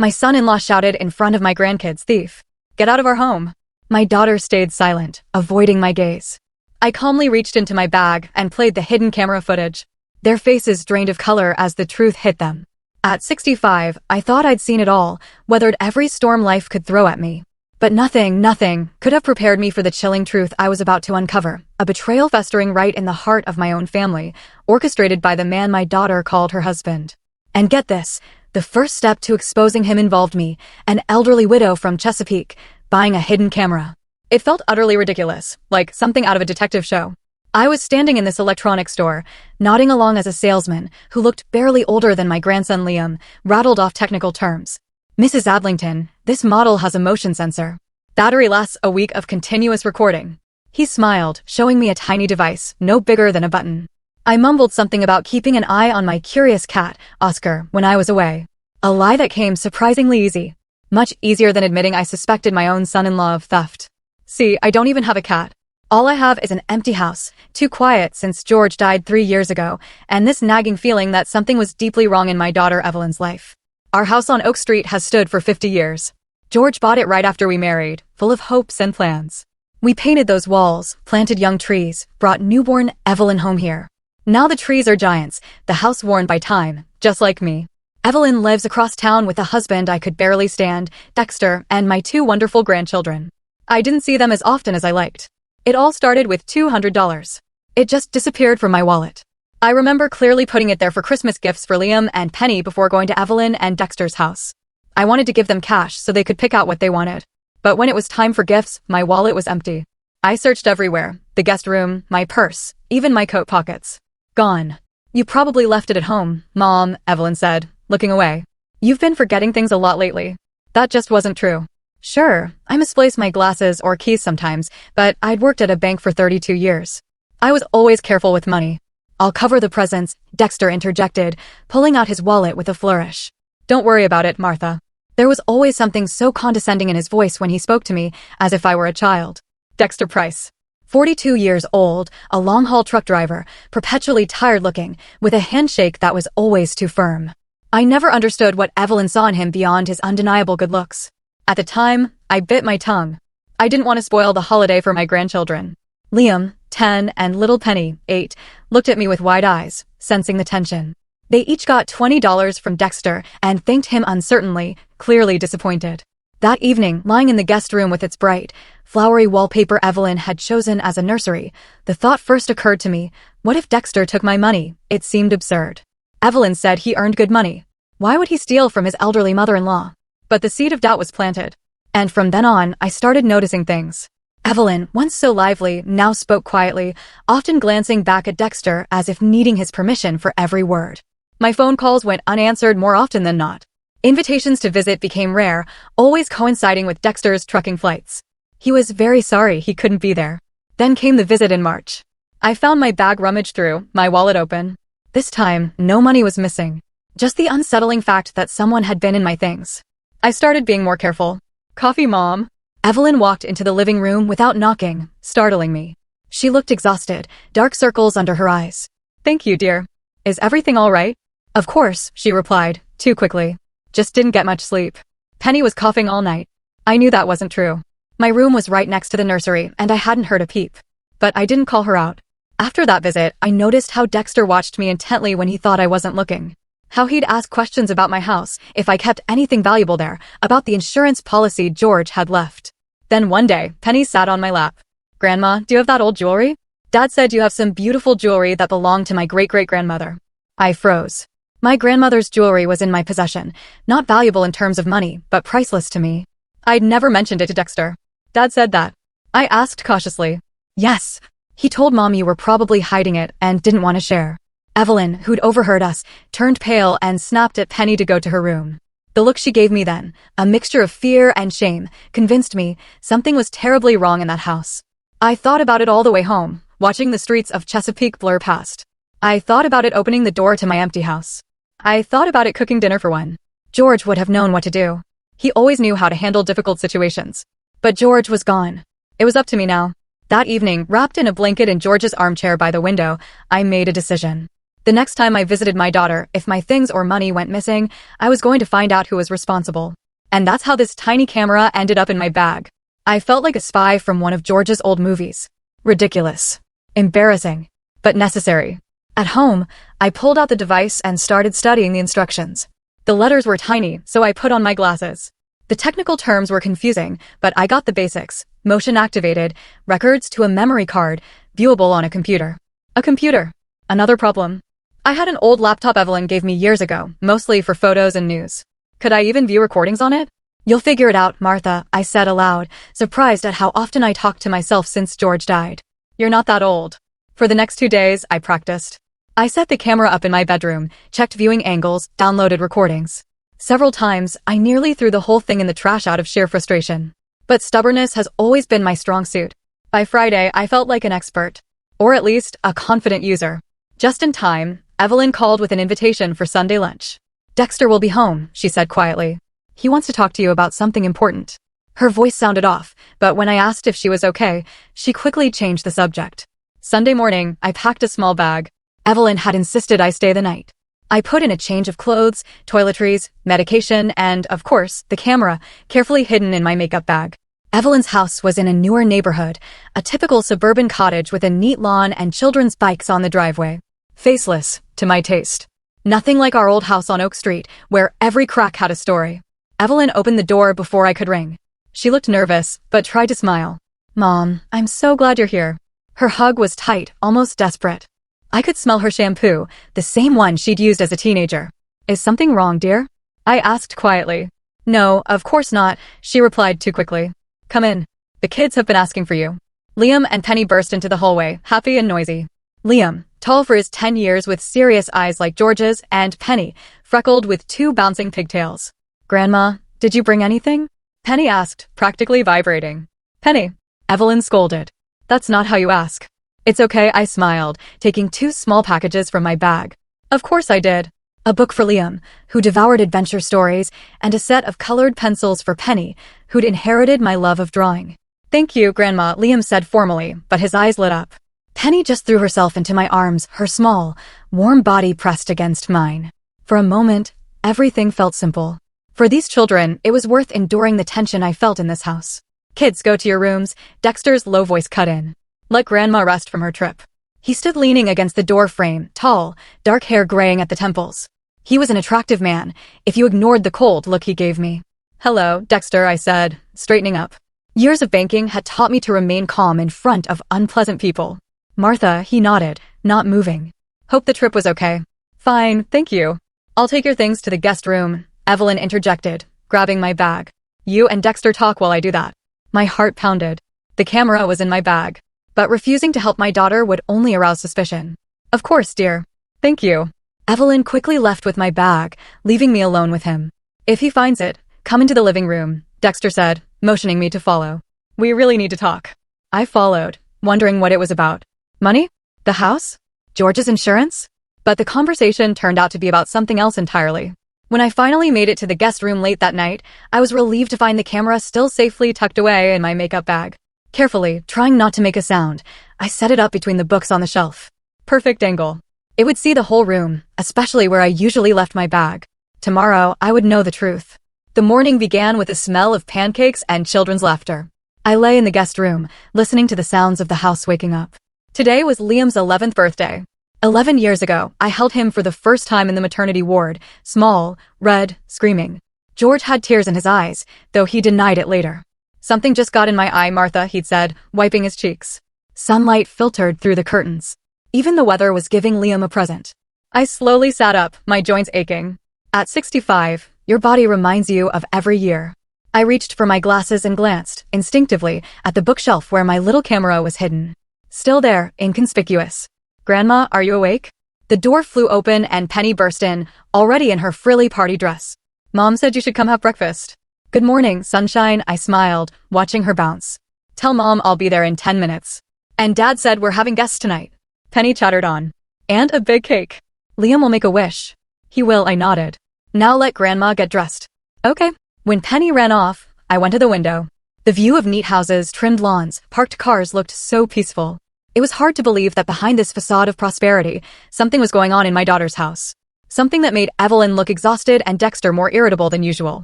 My son-in-law shouted in front of my grandkids, "Thief! Get out of our home!" My daughter stayed silent, avoiding my gaze. I calmly reached into my bag and played the hidden camera footage. Their faces drained of color as the truth hit them. At 65, I thought I'd seen it all, weathered every storm life could throw at me. But nothing could have prepared me for the chilling truth I was about to uncover, a betrayal festering right in the heart of my own family, orchestrated by the man my daughter called her husband. And get this, the first step to exposing him involved me, an elderly widow from Chesapeake, buying a hidden camera. It felt utterly ridiculous, like something out of a detective show. I was standing in this electronics store, nodding along as a salesman, who looked barely older than my grandson Liam, rattled off technical terms. "Mrs. Adlington, this model has a motion sensor. Battery lasts a week of continuous recording." He smiled, showing me a tiny device, no bigger than a button. I mumbled something about keeping an eye on my curious cat, Oscar, when I was away. A lie that came surprisingly easy. Much easier than admitting I suspected my own son-in-law of theft. See, I don't even have a cat. All I have is an empty house, too quiet since George died 3 years ago, and this nagging feeling that something was deeply wrong in my daughter Evelyn's life. Our house on Oak Street has stood for 50 years. George bought it right after we married, full of hopes and plans. We painted those walls, planted young trees, brought newborn Evelyn home here. Now the trees are giants, the house worn by time, just like me. Evelyn lives across town with a husband I could barely stand, Dexter, and my 2 wonderful grandchildren. I didn't see them as often as I liked. It all started with $200. It just disappeared from my wallet. I remember clearly putting it there for Christmas gifts for Liam and Penny before going to Evelyn and Dexter's house. I wanted to give them cash so they could pick out what they wanted. But when it was time for gifts, my wallet was empty. I searched everywhere, the guest room, my purse, even my coat pockets. Gone. "You probably left it at home, Mom," Evelyn said, looking away. "You've been forgetting things a lot lately." That just wasn't true. Sure, I misplaced my glasses or keys sometimes, but I'd worked at a bank for 32 years. I was always careful with money. "I'll cover the presents," Dexter interjected, pulling out his wallet with a flourish. "Don't worry about it, Martha." There was always something so condescending in his voice when he spoke to me, as if I were a child. Dexter Price. 42 years old, a long-haul truck driver, perpetually tired-looking, with a handshake that was always too firm. I never understood what Evelyn saw in him beyond his undeniable good looks. At the time, I bit my tongue. I didn't want to spoil the holiday for my grandchildren. Liam, 10, and little Penny, 8, looked at me with wide eyes, sensing the tension. They each got $20 from Dexter and thanked him uncertainly, clearly disappointed. That evening, lying in the guest room with its bright, flowery wallpaper Evelyn had chosen as a nursery, the thought first occurred to me, what if Dexter took my money? It seemed absurd. Evelyn said he earned good money. Why would he steal from his elderly mother-in-law? But the seed of doubt was planted. And from then on, I started noticing things. Evelyn, once so lively, now spoke quietly, often glancing back at Dexter as if needing his permission for every word. My phone calls went unanswered more often than not. Invitations to visit became rare, always coinciding with Dexter's trucking flights. He was very sorry he couldn't be there. Then came the visit in March. I found my bag rummaged through, my wallet open. This time, no money was missing. Just the unsettling fact that someone had been in my things. I started being more careful. "Coffee, Mom." Evelyn walked into the living room without knocking, startling me. She looked exhausted, dark circles under her eyes. "Thank you, dear. Is everything all right?" "Of course," she replied, too quickly. "Just didn't get much sleep." Penny was coughing all night. I knew that wasn't true. My room was right next to the nursery, and I hadn't heard a peep. But I didn't call her out. After that visit, I noticed how Dexter watched me intently when he thought I wasn't looking. How he'd ask questions about my house, if I kept anything valuable there, about the insurance policy George had left. Then one day, Penny sat on my lap. "Grandma, do you have that old jewelry? Dad said you have some beautiful jewelry that belonged to my great-great-grandmother." I froze. My grandmother's jewelry was in my possession, not valuable in terms of money, but priceless to me. I'd never mentioned it to Dexter. "Dad said that?" I asked cautiously. "Yes. He told Mom you were probably hiding it and didn't want to share." Evelyn, who'd overheard us, turned pale and snapped at Penny to go to her room. The look she gave me then, a mixture of fear and shame, convinced me something was terribly wrong in that house. I thought about it all the way home, watching the streets of Chesapeake blur past. I thought about it opening the door to my empty house. I thought about it cooking dinner for one. George would have known what to do. He always knew how to handle difficult situations. But George was gone. It was up to me now. That evening, wrapped in a blanket in George's armchair by the window, I made a decision. The next time I visited my daughter, if my things or money went missing, I was going to find out who was responsible. And that's how this tiny camera ended up in my bag. I felt like a spy from one of George's old movies. Ridiculous. Embarrassing. But necessary. At home, I pulled out the device and started studying the instructions. The letters were tiny, so I put on my glasses. The technical terms were confusing, but I got the basics. Motion activated, records to a memory card, viewable on a computer. A computer. Another problem. I had an old laptop Evelyn gave me years ago, mostly for photos and news. Could I even view recordings on it? You'll figure it out, Martha, I said aloud, surprised at how often I talked to myself since George died. You're not that old. For the next 2 days, I practiced. I set the camera up in my bedroom, checked viewing angles, downloaded recordings. Several times, I nearly threw the whole thing in the trash out of sheer frustration. But stubbornness has always been my strong suit. By Friday, I felt like an expert. Or at least, a confident user. Just in time, Evelyn called with an invitation for Sunday lunch. Dexter will be home, she said quietly. He wants to talk to you about something important. Her voice sounded off, but when I asked if she was okay, she quickly changed the subject. Sunday morning, I packed a small bag. Evelyn had insisted I stay the night. I put in a change of clothes, toiletries, medication, and, of course, the camera, carefully hidden in my makeup bag. Evelyn's house was in a newer neighborhood, a typical suburban cottage with a neat lawn and children's bikes on the driveway. Faceless, to my taste. Nothing like our old house on Oak Street, where every crack had a story. Evelyn opened the door before I could ring. She looked nervous, but tried to smile. Mom, I'm so glad you're here. Her hug was tight, almost desperate. I could smell her shampoo, the same one she'd used as a teenager. Is something wrong, dear? I asked quietly. No, of course not, she replied too quickly. Come in. The kids have been asking for you. Liam and Penny burst into the hallway, happy and noisy. Liam, tall for his 10 years with serious eyes like George's, and Penny, freckled with 2 bouncing pigtails. Grandma, did you bring anything? Penny asked, practically vibrating. Penny, Evelyn scolded. That's not how you ask. It's okay, I smiled, taking 2 small packages from my bag. Of course I did. A book for Liam, who devoured adventure stories, and a set of colored pencils for Penny, who'd inherited my love of drawing. Thank you, Grandma, Liam said formally, but his eyes lit up. Penny just threw herself into my arms, her small, warm body pressed against mine. For a moment, everything felt simple. For these children, it was worth enduring the tension I felt in this house. Kids, go to your rooms, Dexter's low voice cut in. Let Grandma rest from her trip. He stood leaning against the door frame, tall, dark hair graying at the temples. He was an attractive man, if you ignored the cold look he gave me. Hello, Dexter, I said, straightening up. Years of banking had taught me to remain calm in front of unpleasant people. Martha, he nodded, not moving. Hope the trip was okay. Fine, thank you. I'll take your things to the guest room, Evelyn interjected, grabbing my bag. You and Dexter talk while I do that. My heart pounded. The camera was in my bag. But refusing to help my daughter would only arouse suspicion. Of course, dear. Thank you. Evelyn quickly left with my bag, leaving me alone with him. If he finds it, come into the living room, Dexter said, motioning me to follow. We really need to talk. I followed, wondering what it was about. Money? The house? George's insurance? But the conversation turned out to be about something else entirely. When I finally made it to the guest room late that night, I was relieved to find the camera still safely tucked away in my makeup bag. Carefully, trying not to make a sound, I set it up between the books on the shelf. Perfect angle. It would see the whole room, especially where I usually left my bag. Tomorrow, I would know the truth. The morning began with a smell of pancakes and children's laughter. I lay in the guest room, listening to the sounds of the house waking up. Today was Liam's 11th birthday. 11 years ago, I held him for the first time in the maternity ward, small, red, screaming. George had tears in his eyes, though he denied it later. Something just got in my eye, Martha, he'd said, wiping his cheeks. Sunlight filtered through the curtains. Even the weather was giving Liam a present. I slowly sat up, my joints aching. At 65, your body reminds you of every year. I reached for my glasses and glanced, instinctively, at the bookshelf where my little camera was hidden. Still there, inconspicuous. Grandma, are you awake? The door flew open and Penny burst in, already in her frilly party dress. Mom said you should come have breakfast. Good morning, sunshine, I smiled, watching her bounce. Tell Mom I'll be there in 10 minutes. And Dad said we're having guests tonight. Penny chattered on. And a big cake. Liam will make a wish. He will, I nodded. Now let Grandma get dressed. Okay. When Penny ran off, I went to the window. The view of neat houses, trimmed lawns, parked cars looked so peaceful. It was hard to believe that behind this facade of prosperity, something was going on in my daughter's house. Something that made Evelyn look exhausted and Dexter more irritable than usual.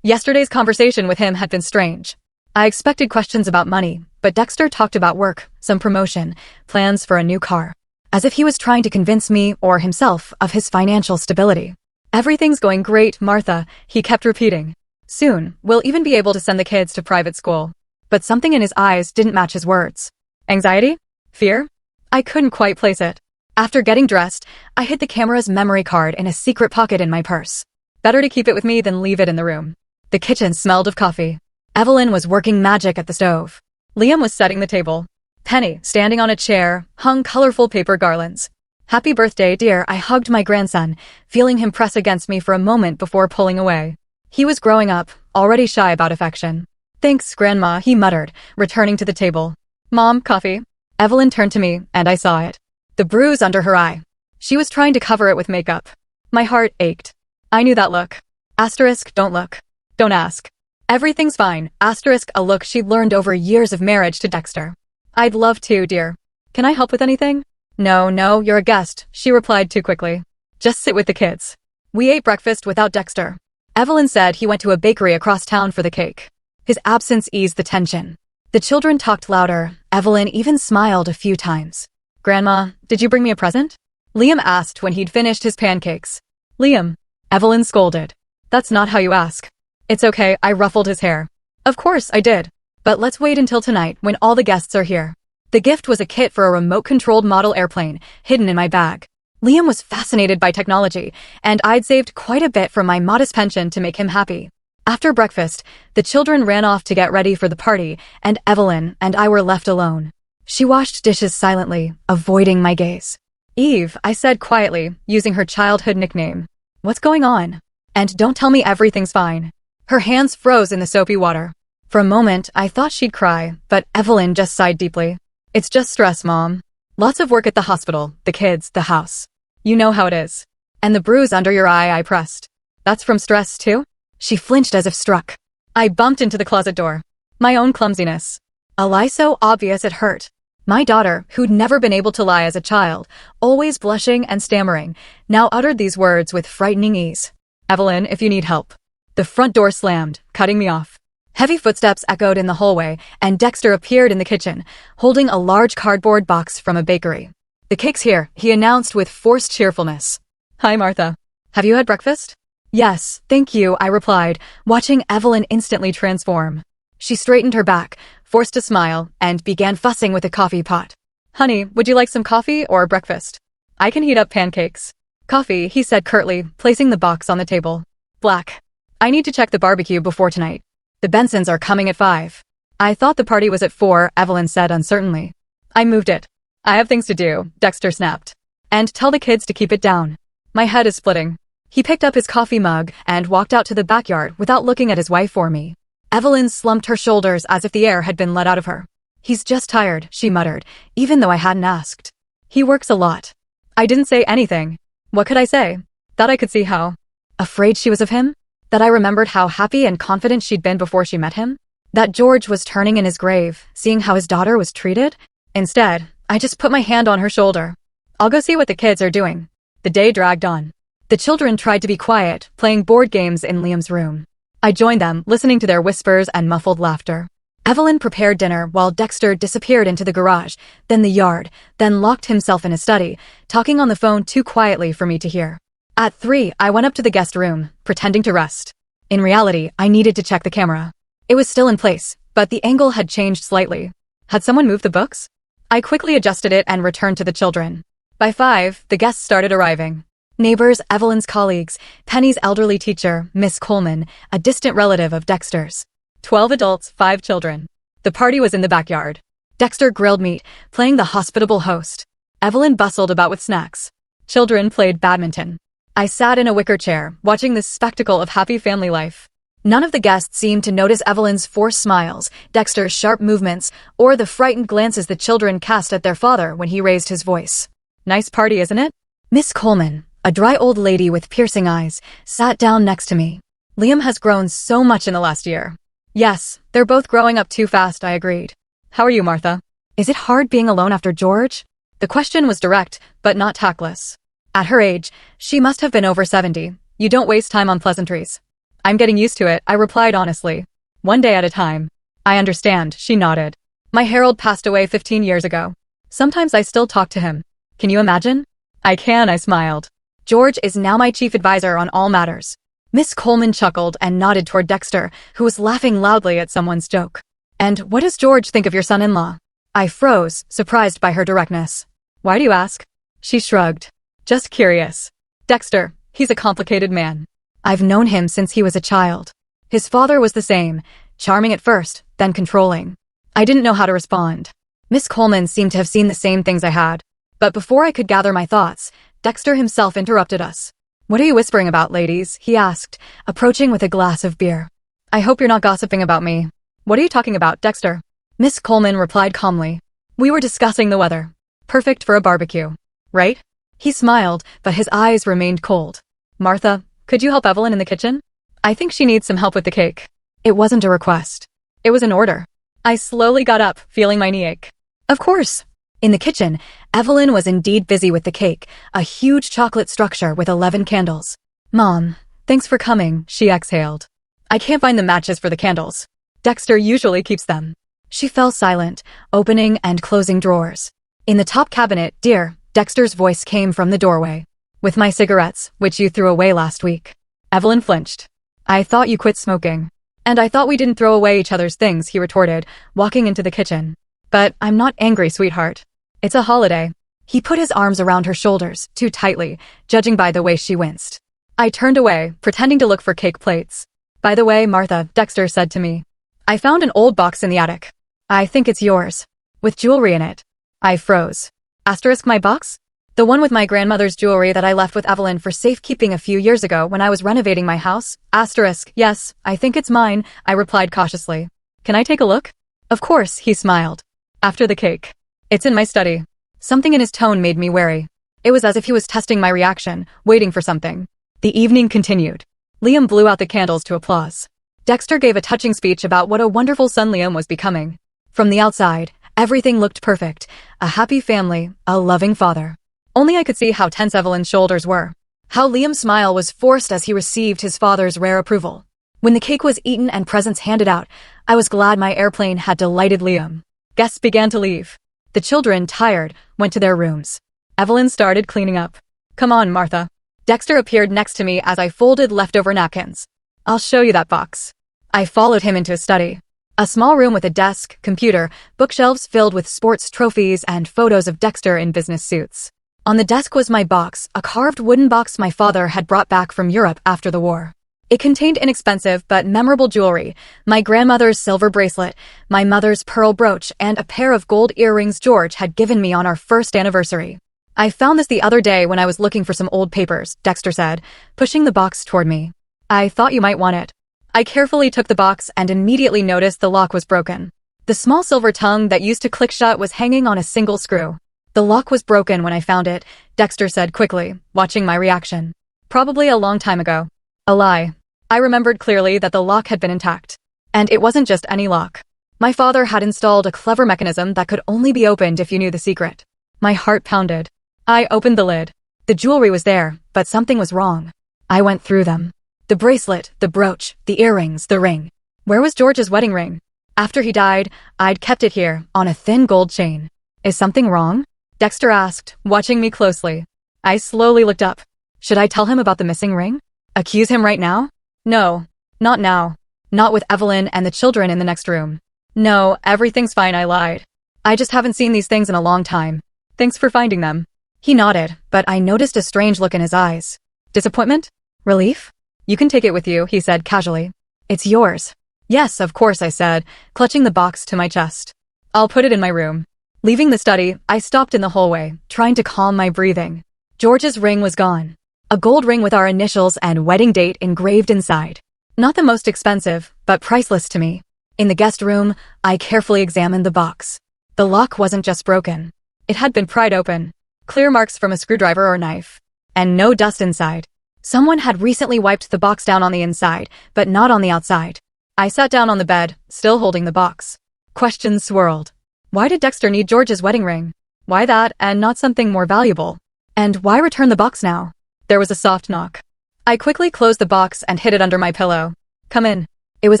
Yesterday's conversation with him had been strange. I expected questions about money, but Dexter talked about work, some promotion, plans for a new car. As if he was trying to convince me, or himself, of his financial stability. Everything's going great, Martha, he kept repeating. Soon, we'll even be able to send the kids to private school. But something in his eyes didn't match his words. Anxiety? Fear? I couldn't quite place it. After getting dressed, I hid the camera's memory card in a secret pocket in my purse. Better to keep it with me than leave it in the room. The kitchen smelled of coffee. Evelyn was working magic at the stove. Liam was setting the table. Penny, standing on a chair, hung colorful paper garlands. Happy birthday, dear, I hugged my grandson, feeling him press against me for a moment before pulling away. He was growing up, already shy about affection. Thanks, Grandma, he muttered, returning to the table. Mom, coffee? Evelyn turned to me, and I saw it. The bruise under her eye. She was trying to cover it with makeup. My heart ached. I knew that look. Asterisk, don't look. Don't ask. Everything's fine, asterisk, a look she'd learned over years of marriage to Dexter. I'd love to, dear. Can I help with anything? No, you're a guest, she replied too quickly. Just sit with the kids. We ate breakfast without Dexter. Evelyn said he went to a bakery across town for the cake. His absence eased the tension. The children talked louder. Evelyn even smiled a few times. Grandma, did you bring me a present? Liam asked when he'd finished his pancakes. Liam, Evelyn scolded. That's not how you ask. It's okay, I ruffled his hair. Of course I did. But let's wait until tonight when all the guests are here. The gift was a kit for a remote-controlled model airplane, hidden in my bag. Liam was fascinated by technology, and I'd saved quite a bit from my modest pension to make him happy. After breakfast, the children ran off to get ready for the party, and Evelyn and I were left alone. She washed dishes silently, avoiding my gaze. Eve, I said quietly, using her childhood nickname. What's going on? And don't tell me everything's fine. Her hands froze in the soapy water. For a moment, I thought she'd cry, but Evelyn just sighed deeply. It's just stress, Mom. Lots of work at the hospital, the kids, the house. You know how it is. And the bruise under your eye, I pressed. That's from stress, too? She flinched as if struck. I bumped into the closet door. My own clumsiness. A lie so obvious it hurt. My daughter, who'd never been able to lie as a child, always blushing and stammering, now uttered these words with frightening ease. Evelyn, if you need help. The front door slammed, cutting me off. Heavy footsteps echoed in the hallway, and Dexter appeared in the kitchen, holding a large cardboard box from a bakery. The cake's here, he announced with forced cheerfulness. Hi, Martha. Have you had breakfast? Yes, thank you, I replied, watching Evelyn instantly transform. She straightened her back, forced a smile, and began fussing with a coffee pot. Honey, would you like some coffee or breakfast? I can heat up pancakes. Coffee, he said curtly, placing the box on the table. Black. I need to check the barbecue before tonight. The Bensons are coming at 5. I thought the party was at 4, Evelyn said uncertainly. I moved it. I have things to do, Dexter snapped. And tell the kids to keep it down. My head is splitting. He picked up his coffee mug and walked out to the backyard without looking at his wife or me. Evelyn slumped her shoulders as if the air had been let out of her. He's just tired, she muttered, even though I hadn't asked. He works a lot. I didn't say anything. What could I say? That I could see how. Afraid she was of him? That I remembered how happy and confident she'd been before she met him? That George was turning in his grave, seeing how his daughter was treated? Instead, I just put my hand on her shoulder. I'll go see what the kids are doing. The day dragged on. The children tried to be quiet, playing board games in Liam's room. I joined them, listening to their whispers and muffled laughter. Evelyn prepared dinner while Dexter disappeared into the garage, then the yard, then locked himself in his study, talking on the phone too quietly for me to hear. At 3, I went up to the guest room, pretending to rest. In reality, I needed to check the camera. It was still in place, but the angle had changed slightly. Had someone moved the books? I quickly adjusted it and returned to the children. By 5, the guests started arriving. Neighbors, Evelyn's colleagues, Penny's elderly teacher, Miss Coleman, a distant relative of Dexter's. 12 adults, 5 children. The party was in the backyard. Dexter grilled meat, playing the hospitable host. Evelyn bustled about with snacks. Children played badminton. I sat in a wicker chair, watching this spectacle of happy family life. None of the guests seemed to notice Evelyn's forced smiles, Dexter's sharp movements, or the frightened glances the children cast at their father when he raised his voice. Nice party, isn't it? Miss Coleman, a dry old lady with piercing eyes, sat down next to me. Liam has grown so much in the last year. Yes, they're both growing up too fast, I agreed. How are you, Martha? Is it hard being alone after George? The question was direct, but not tactless. At her age, she must have been over 70. You don't waste time on pleasantries. I'm getting used to it, I replied honestly. One day at a time. I understand, she nodded. My Harold passed away 15 years ago. Sometimes I still talk to him. Can you imagine? I can, I smiled. George is now my chief advisor on all matters. Miss Coleman chuckled and nodded toward Dexter, who was laughing loudly at someone's joke. And what does George think of your son-in-law? I froze, surprised by her directness. Why do you ask? She shrugged. Just curious. Dexter, he's a complicated man. I've known him since he was a child. His father was the same, charming at first, then controlling. I didn't know how to respond. Miss Coleman seemed to have seen the same things I had. But before I could gather my thoughts, Dexter himself interrupted us. What are you whispering about, ladies? He asked, approaching with a glass of beer. I hope you're not gossiping about me. What are you talking about, Dexter? Miss Coleman replied calmly. We were discussing the weather. Perfect for a barbecue. Right? He smiled, but his eyes remained cold. Martha, could you help Evelyn in the kitchen? I think she needs some help with the cake. It wasn't a request. It was an order. I slowly got up, feeling my knee ache. Of course. In the kitchen, Evelyn was indeed busy with the cake, a huge chocolate structure with 11 candles. Mom, thanks for coming, she exhaled. I can't find the matches for the candles. Dexter usually keeps them. She fell silent, opening and closing drawers. In the top cabinet, dear, Dexter's voice came from the doorway. With my cigarettes, which you threw away last week. Evelyn flinched. I thought you quit smoking. And I thought we didn't throw away each other's things, he retorted, walking into the kitchen. But I'm not angry, sweetheart. It's a holiday. He put his arms around her shoulders, too tightly, judging by the way she winced. I turned away, pretending to look for cake plates. By the way, Martha, Dexter said to me. I found an old box in the attic. I think it's yours. With jewelry in it. I froze. Asterisk my box? The one with my grandmother's jewelry that I left with Evelyn for safekeeping a few years ago when I was renovating my house? Asterisk, yes, I think it's mine, I replied cautiously. Can I take a look? Of course, he smiled. After the cake. It's in my study. Something in his tone made me wary. It was as if he was testing my reaction, waiting for something. The evening continued. Liam blew out the candles to applause. Dexter gave a touching speech about what a wonderful son Liam was becoming. From the outside, everything looked perfect. A happy family, a loving father. Only I could see how tense Evelyn's shoulders were. How Liam's smile was forced as he received his father's rare approval. When the cake was eaten and presents handed out, I was glad my airplane had delighted Liam. Guests began to leave. The children, tired, went to their rooms. Evelyn started cleaning up. Come on, Martha. Dexter appeared next to me as I folded leftover napkins. I'll show you that box. I followed him into a study. A small room with a desk, computer, bookshelves filled with sports trophies and photos of Dexter in business suits. On the desk was my box, a carved wooden box my father had brought back from Europe after the war. It contained inexpensive but memorable jewelry, my grandmother's silver bracelet, my mother's pearl brooch, and a pair of gold earrings George had given me on our first anniversary. I found this the other day when I was looking for some old papers, Dexter said, pushing the box toward me. I thought you might want it. I carefully took the box and immediately noticed the lock was broken. The small silver tongue that used to click shut was hanging on a single screw. The lock was broken when I found it, Dexter said quickly, watching my reaction. Probably a long time ago. A lie. I remembered clearly that the lock had been intact. And it wasn't just any lock. My father had installed a clever mechanism that could only be opened if you knew the secret. My heart pounded. I opened the lid. The jewelry was there, but something was wrong. I went through them. The bracelet, the brooch, the earrings, the ring. Where was George's wedding ring? After he died, I'd kept it here, on a thin gold chain. Is something wrong? Dexter asked, watching me closely. I slowly looked up. Should I tell him about the missing ring? Accuse him right now? No, not now. Not with Evelyn and the children in the next room. No, everything's fine, I lied. I just haven't seen these things in a long time. Thanks for finding them. He nodded, but I noticed a strange look in his eyes. Disappointment? Relief? You can take it with you, he said casually. It's yours. Yes, of course, I said, clutching the box to my chest. I'll put it in my room. Leaving the study, I stopped in the hallway, trying to calm my breathing. George's ring was gone. A gold ring with our initials and wedding date engraved inside. Not the most expensive, but priceless to me. In the guest room, I carefully examined the box. The lock wasn't just broken. It had been pried open. Clear marks from a screwdriver or knife. And no dust inside. Someone had recently wiped the box down on the inside, but not on the outside. I sat down on the bed, still holding the box. Questions swirled. Why did Dexter need George's wedding ring? Why that and not something more valuable? And why return the box now? There was a soft knock. I quickly closed the box and hid it under my pillow. Come in. It was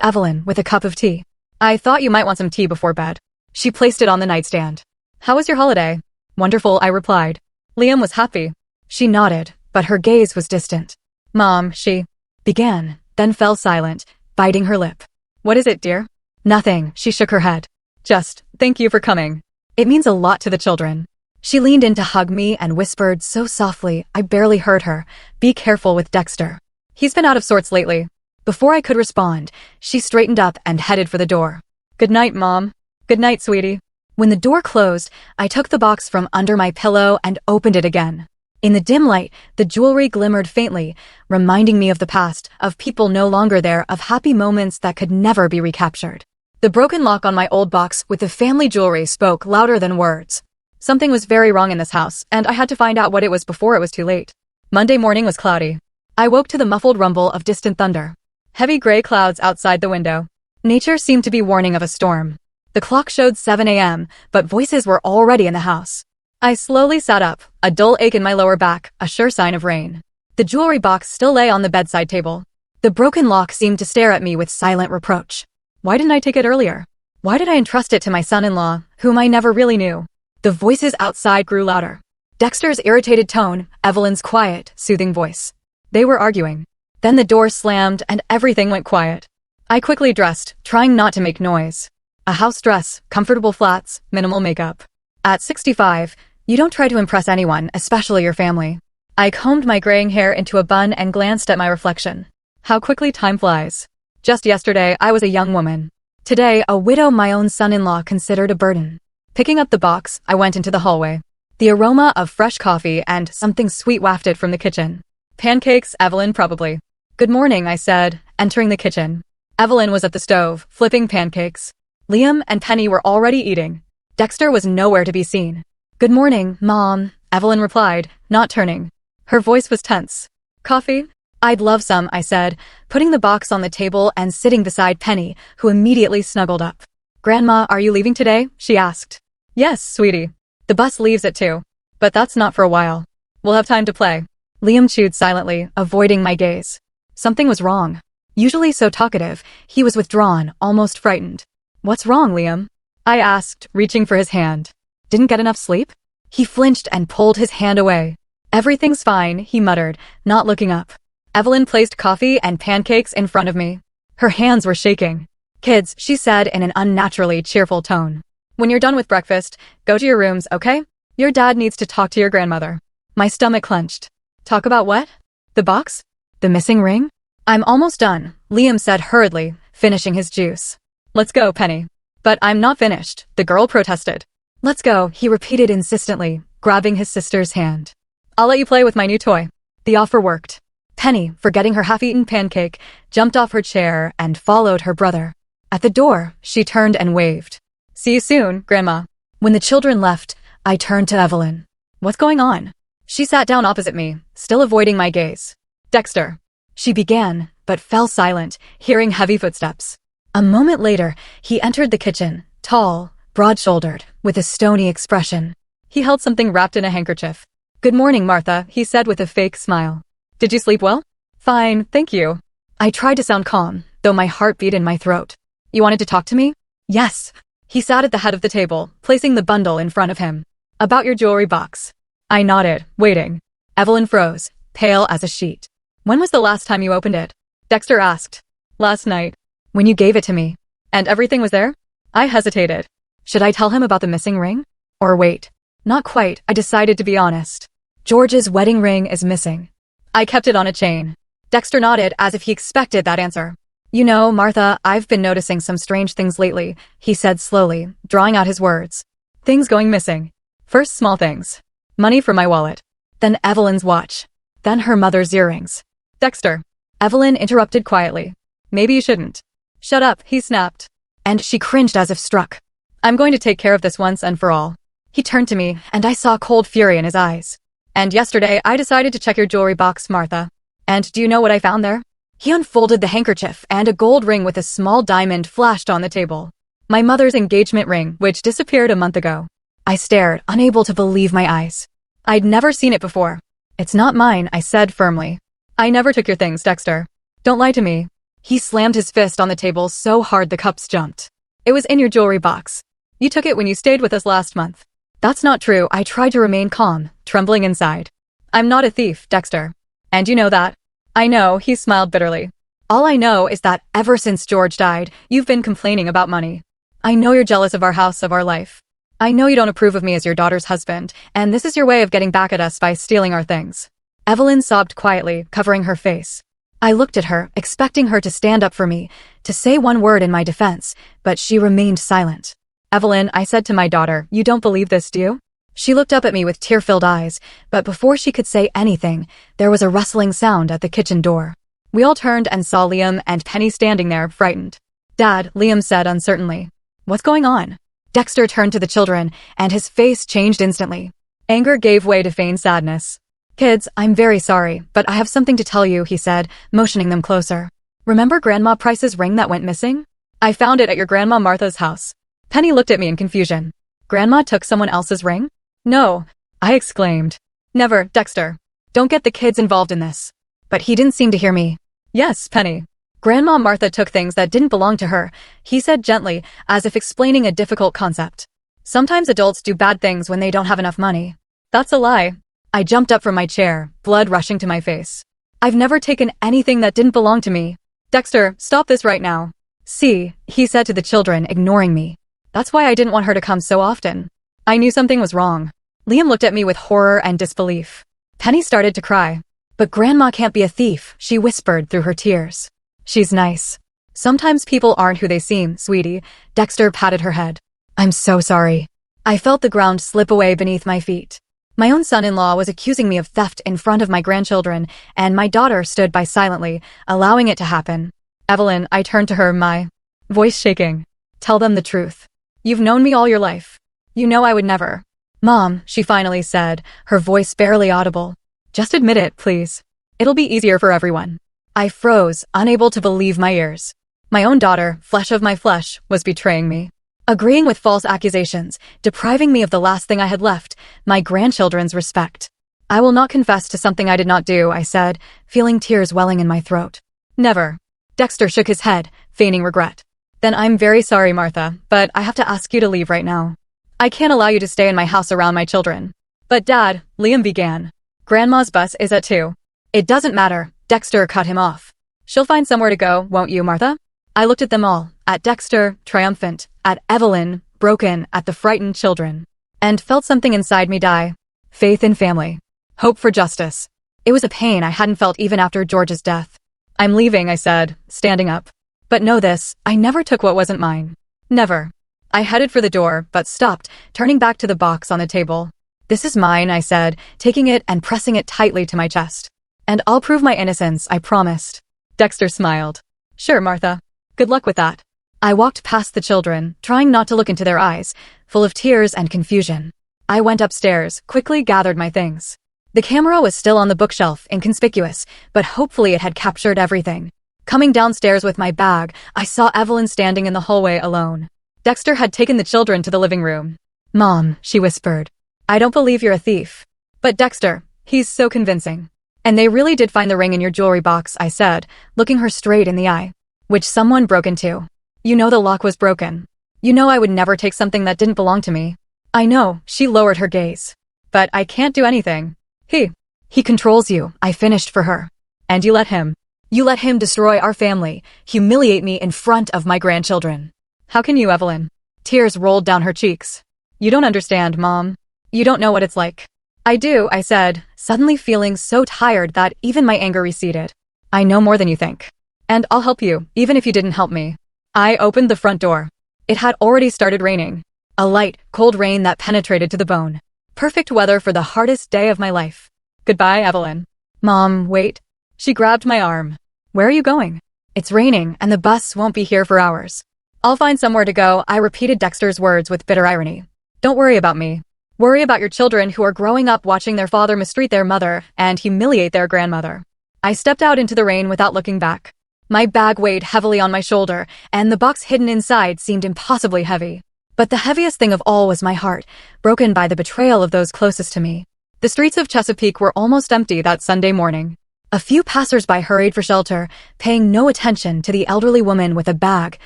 Evelyn with a cup of tea. I thought you might want some tea before bed. She placed it on the nightstand. How was your holiday? Wonderful, I replied. Liam was happy. She nodded, but her gaze was distant. Mom, she began, then fell silent, biting her lip. What is it, dear? Nothing, she shook her head. Just, thank you for coming. It means a lot to the children. She leaned in to hug me and whispered so softly I barely heard her, be careful with Dexter. He's been out of sorts lately. Before I could respond, she straightened up and headed for the door. Good night, Mom. Good night, sweetie. When the door closed, I took the box from under my pillow and opened it again. In the dim light, the jewelry glimmered faintly, reminding me of the past, of people no longer there, of happy moments that could never be recaptured. The broken lock on my old box with the family jewelry spoke louder than words. Something was very wrong in this house, and I had to find out what it was before it was too late. Monday morning was cloudy. I woke to the muffled rumble of distant thunder. Heavy gray clouds outside the window. Nature seemed to be warning of a storm. The clock showed 7 a.m., but voices were already in the house. I slowly sat up, a dull ache in my lower back, a sure sign of rain. The jewelry box still lay on the bedside table. The broken lock seemed to stare at me with silent reproach. Why didn't I take it earlier? Why did I entrust it to my son-in-law, whom I never really knew? The voices outside grew louder. Dexter's irritated tone, Evelyn's quiet, soothing voice. They were arguing. Then the door slammed and everything went quiet. I quickly dressed, trying not to make noise. A house dress, comfortable flats, minimal makeup. At 65, you don't try to impress anyone, especially your family. I combed my graying hair into a bun and glanced at my reflection. How quickly time flies. Just yesterday, I was a young woman. Today, a widow my own son-in-law considered a burden. Picking up the box, I went into the hallway. The aroma of fresh coffee and something sweet wafted from the kitchen. Pancakes, Evelyn, probably. Good morning, I said, entering the kitchen. Evelyn was at the stove, flipping pancakes. Liam and Penny were already eating. Dexter was nowhere to be seen. Good morning, Mom, Evelyn replied, not turning. Her voice was tense. Coffee? I'd love some, I said, putting the box on the table and sitting beside Penny, who immediately snuggled up. Grandma, are you leaving today? She asked. Yes, sweetie. The bus leaves at 2. But that's not for a while. We'll have time to play. Liam chewed silently, avoiding my gaze. Something was wrong. Usually so talkative, he was withdrawn, almost frightened. What's wrong, Liam? I asked, reaching for his hand. Didn't get enough sleep? He flinched and pulled his hand away. Everything's fine, he muttered, not looking up. Evelyn placed coffee and pancakes in front of me. Her hands were shaking. Kids, she said in an unnaturally cheerful tone. When you're done with breakfast, go to your rooms, okay? Your dad needs to talk to your grandmother. My stomach clenched. Talk about what? The box? The missing ring? I'm almost done, Liam said hurriedly, finishing his juice. Let's go, Penny. But I'm not finished, the girl protested. Let's go, he repeated insistently, grabbing his sister's hand. I'll let you play with my new toy. The offer worked. Penny, forgetting her half-eaten pancake, jumped off her chair and followed her brother. At the door, she turned and waved. See you soon, Grandma. When the children left, I turned to Evelyn. What's going on? She sat down opposite me, still avoiding my gaze. Dexter. She began, but fell silent, hearing heavy footsteps. A moment later, he entered the kitchen, tall, broad-shouldered, with a stony expression. He held something wrapped in a handkerchief. Good morning, Martha, he said with a fake smile. Did you sleep well? Fine, thank you. I tried to sound calm, though my heart beat in my throat. You wanted to talk to me? Yes. He sat at the head of the table, placing the bundle in front of him. About your jewelry box. I nodded, waiting. Evelyn froze, pale as a sheet. When was the last time you opened it? Dexter asked. Last night. When you gave it to me. And everything was there? I hesitated. Should I tell him about the missing ring? Or wait? Not quite, I decided to be honest. George's wedding ring is missing. I kept it on a chain. Dexter nodded as if he expected that answer. You know, Martha, I've been noticing some strange things lately, he said slowly, drawing out his words. Things going missing. First small things. Money from my wallet. Then Evelyn's watch. Then her mother's earrings. Dexter. Evelyn interrupted quietly. Maybe you shouldn't. Shut up, he snapped. And she cringed as if struck. I'm going to take care of this once and for all. He turned to me, and I saw cold fury in his eyes. And yesterday, I decided to check your jewelry box, Martha. And do you know what I found there? He unfolded the handkerchief, and a gold ring with a small diamond flashed on the table. My mother's engagement ring, which disappeared a month ago. I stared, unable to believe my eyes. I'd never seen it before. It's not mine, I said firmly. I never took your things, Dexter. Don't lie to me. He slammed his fist on the table so hard the cups jumped. It was in your jewelry box. You took it when you stayed with us last month. That's not true. I tried to remain calm, trembling inside. I'm not a thief, Dexter. And you know that. I know, he smiled bitterly. All I know is that ever since George died, you've been complaining about money. I know you're jealous of our house, of our life. I know you don't approve of me as your daughter's husband, and this is your way of getting back at us by stealing our things. Evelyn sobbed quietly, covering her face. I looked at her, expecting her to stand up for me, to say one word in my defense, but she remained silent. Evelyn, I said to my daughter, you don't believe this, do you? She looked up at me with tear-filled eyes, but before she could say anything, there was a rustling sound at the kitchen door. We all turned and saw Liam and Penny standing there, frightened. Dad, Liam said uncertainly. What's going on? Dexter turned to the children, and his face changed instantly. Anger gave way to feigned sadness. Kids, I'm very sorry, but I have something to tell you, he said, motioning them closer. Remember Grandma Price's ring that went missing? I found it at your Grandma Martha's house. Penny looked at me in confusion. Grandma took someone else's ring? No, I exclaimed. Never, Dexter. Don't get the kids involved in this. But he didn't seem to hear me. Yes, Penny. Grandma Martha took things that didn't belong to her, he said gently, as if explaining a difficult concept. Sometimes adults do bad things when they don't have enough money. That's a lie. I jumped up from my chair, blood rushing to my face. I've never taken anything that didn't belong to me. Dexter, stop this right now. See, he said to the children, ignoring me. That's why I didn't want her to come so often. I knew something was wrong. Liam looked at me with horror and disbelief. Penny started to cry. But Grandma can't be a thief, she whispered through her tears. She's nice. Sometimes people aren't who they seem, sweetie. Dexter patted her head. I'm so sorry. I felt the ground slip away beneath my feet. My own son-in-law was accusing me of theft in front of my grandchildren, and my daughter stood by silently, allowing it to happen. Evelyn, I turned to her, my voice shaking. Tell them the truth. You've known me all your life. You know I would never. Mom, she finally said, her voice barely audible. Just admit it, please. It'll be easier for everyone. I froze, unable to believe my ears. My own daughter, flesh of my flesh, was betraying me. Agreeing with false accusations, depriving me of the last thing I had left, my grandchildren's respect. I will not confess to something I did not do, I said, feeling tears welling in my throat. Never. Dexter shook his head, feigning regret. Then I'm very sorry, Martha, but I have to ask you to leave right now. I can't allow you to stay in my house around my children. But Dad, Liam began. Grandma's bus is at 2. It doesn't matter, Dexter cut him off. She'll find somewhere to go, won't you, Martha? I looked at them all, at Dexter, triumphant, at Evelyn, broken, at the frightened children, and felt something inside me die. Faith in family. Hope for justice. It was a pain I hadn't felt even after George's death. I'm leaving, I said, standing up. But know this, I never took what wasn't mine. Never. I headed for the door, but stopped, turning back to the box on the table. This is mine, I said, taking it and pressing it tightly to my chest. And I'll prove my innocence, I promised. Dexter smiled. Sure, Martha. Good luck with that. I walked past the children, trying not to look into their eyes, full of tears and confusion. I went upstairs, quickly gathered my things. The camera was still on the bookshelf, inconspicuous, but hopefully it had captured everything. Coming downstairs with my bag, I saw Evelyn standing in the hallway alone. Dexter had taken the children to the living room. Mom, she whispered. I don't believe you're a thief. But Dexter, he's so convincing. And they really did find the ring in your jewelry box, I said, looking her straight in the eye. Which someone broke into. You know the lock was broken. You know I would never take something that didn't belong to me. I know, she lowered her gaze. But I can't do anything. He controls you, I finished for her. And you let him. You let him destroy our family, humiliate me in front of my grandchildren. How can you, Evelyn? Tears rolled down her cheeks. You don't understand, Mom. You don't know what it's like. I do, I said, suddenly feeling so tired that even my anger receded. I know more than you think. And I'll help you, even if you didn't help me. I opened the front door. It had already started raining. A light, cold rain that penetrated to the bone. Perfect weather for the hardest day of my life. Goodbye, Evelyn. Mom, wait. She grabbed my arm. Where are you going? It's raining, and the bus won't be here for hours. I'll find somewhere to go, I repeated Dexter's words with bitter irony. Don't worry about me. Worry about your children who are growing up watching their father mistreat their mother and humiliate their grandmother. I stepped out into the rain without looking back. My bag weighed heavily on my shoulder, and the box hidden inside seemed impossibly heavy. But the heaviest thing of all was my heart, broken by the betrayal of those closest to me. The streets of Chesapeake were almost empty that Sunday morning. A few passers-by hurried for shelter, paying no attention to the elderly woman with a bag,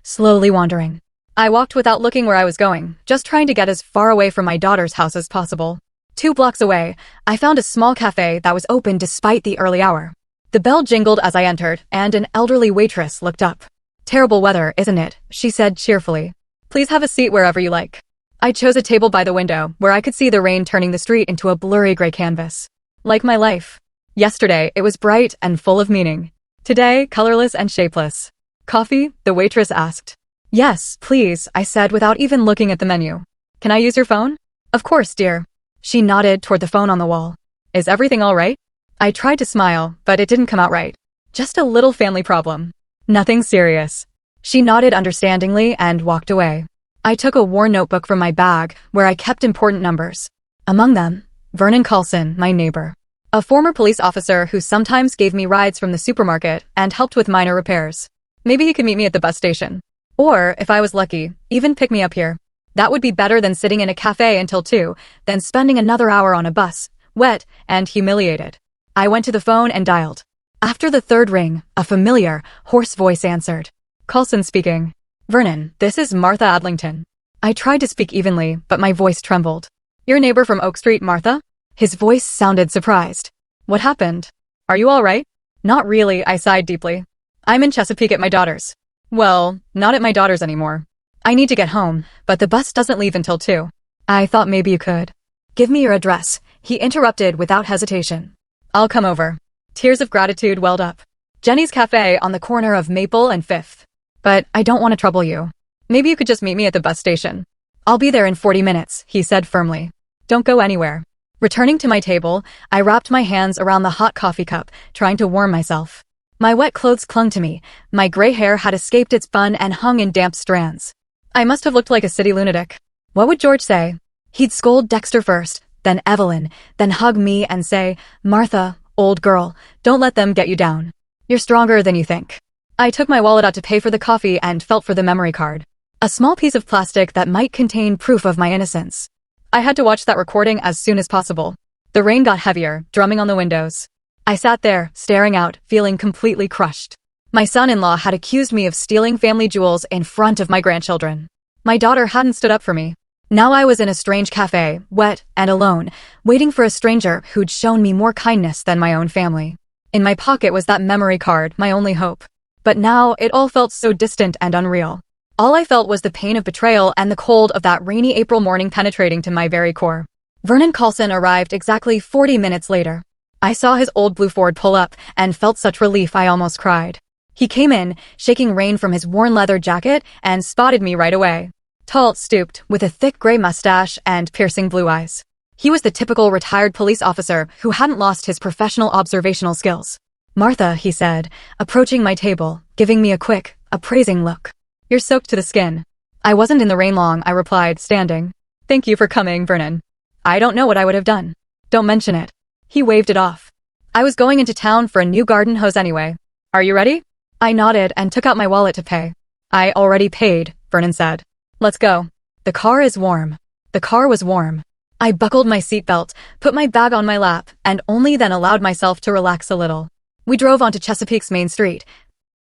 slowly wandering. I walked without looking where I was going, just trying to get as far away from my daughter's house as possible. 2 blocks away, I found a small cafe that was open despite the early hour. The bell jingled as I entered, and an elderly waitress looked up. "Terrible weather, isn't it?" she said cheerfully. "Please have a seat wherever you like." I chose a table by the window, where I could see the rain turning the street into a blurry gray canvas. Like my life. Yesterday, it was bright and full of meaning. Today, colorless and shapeless. "Coffee?" the waitress asked. "Yes, please," I said without even looking at the menu. "Can I use your phone?" "Of course, dear." She nodded toward the phone on the wall. "Is everything all right?" I tried to smile, but it didn't come out right. "Just a little family problem. Nothing serious." She nodded understandingly and walked away. I took a worn notebook from my bag, where I kept important numbers. Among them, Vernon Carlson, my neighbor. A former police officer who sometimes gave me rides from the supermarket and helped with minor repairs. Maybe he could meet me at the bus station. Or, if I was lucky, even pick me up here. That would be better than sitting in a cafe until 2, then spending another hour on a bus, wet and humiliated. I went to the phone and dialed. After the 3rd ring, a familiar, hoarse voice answered. "Carlson speaking." "Vernon, this is Martha Adlington." I tried to speak evenly, but my voice trembled. "Your neighbor from Oak Street, Martha?" His voice sounded surprised. "What happened? Are you all right?" "Not really," I sighed deeply. "I'm in Chesapeake at my daughter's." "Well, not at my daughter's anymore. I need to get home, but the bus doesn't leave until 2. I thought maybe you could. "Give me your address," he interrupted without hesitation. "I'll come over." Tears of gratitude welled up. "Jenny's Cafe on the corner of Maple and 5th. But I don't want to trouble you. Maybe you could just meet me at the bus station." "I'll be there in 40 minutes, he said firmly. "Don't go anywhere." Returning to my table, I wrapped my hands around the hot coffee cup, trying to warm myself. My wet clothes clung to me, my gray hair had escaped its bun and hung in damp strands. I must have looked like a city lunatic. What would George say? He'd scold Dexter first, then Evelyn, then hug me and say, "Martha, old girl, don't let them get you down. You're stronger than you think." I took my wallet out to pay for the coffee and felt for the memory card. A small piece of plastic that might contain proof of my innocence. I had to watch that recording as soon as possible. The rain got heavier, drumming on the windows. I sat there, staring out, feeling completely crushed. My son-in-law had accused me of stealing family jewels in front of my grandchildren. My daughter hadn't stood up for me. Now I was in a strange cafe, wet and alone, waiting for a stranger who'd shown me more kindness than my own family. In my pocket was that memory card, my only hope. But now it all felt so distant and unreal. All I felt was the pain of betrayal and the cold of that rainy April morning penetrating to my very core. Vernon Carlson arrived exactly 40 minutes later. I saw his old blue Ford pull up and felt such relief I almost cried. He came in, shaking rain from his worn leather jacket, and spotted me right away. Tall, stooped, with a thick gray mustache and piercing blue eyes. He was the typical retired police officer who hadn't lost his professional observational skills. "Martha," he said, approaching my table, giving me a quick, appraising look. "You're soaked to the skin." "I wasn't in the rain long," I replied, standing. "Thank you for coming, Vernon. I don't know what I would have done." "Don't mention it." He waved it off. "I was going into town for a new garden hose anyway. Are you ready?" I nodded and took out my wallet to pay. "I already paid," Vernon said. "Let's go." The car is warm. The car was warm. I buckled my seatbelt, put my bag on my lap, and only then allowed myself to relax a little. We drove onto Chesapeake's main street,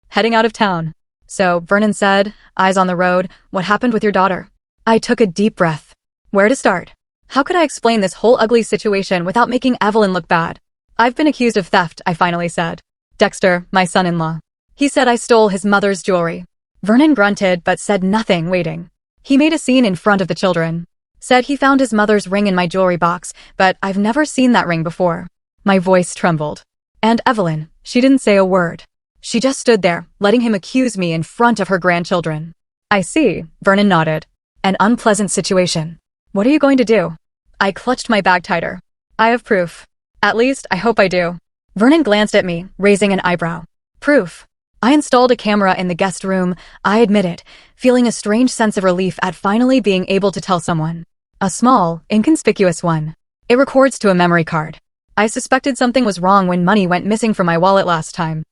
heading out of town. "So," Vernon said, eyes on the road, "what happened with your daughter?" I took a deep breath. Where to start? How could I explain this whole ugly situation without making Evelyn look bad? "I've been accused of theft," I finally said. "Dexter, my son-in-law. He said I stole his mother's jewelry." Vernon grunted but said nothing, waiting. He made a scene in front of the children. Said he found his mother's ring in my jewelry box, but I've never seen that ring before. My voice trembled. And Evelyn, she didn't say a word. She just stood there, letting him accuse me in front of her grandchildren. "I see," Vernon nodded. "An unpleasant situation. What are you going to do?" I clutched my bag tighter. "I have proof. At least, I hope I do." Vernon glanced at me, raising an eyebrow. "Proof?" I installed a camera in the guest room, I admit it, feeling a strange sense of relief at finally being able to tell someone. A small, inconspicuous one. It records to a memory card. I suspected something was wrong when money went missing from my wallet last time.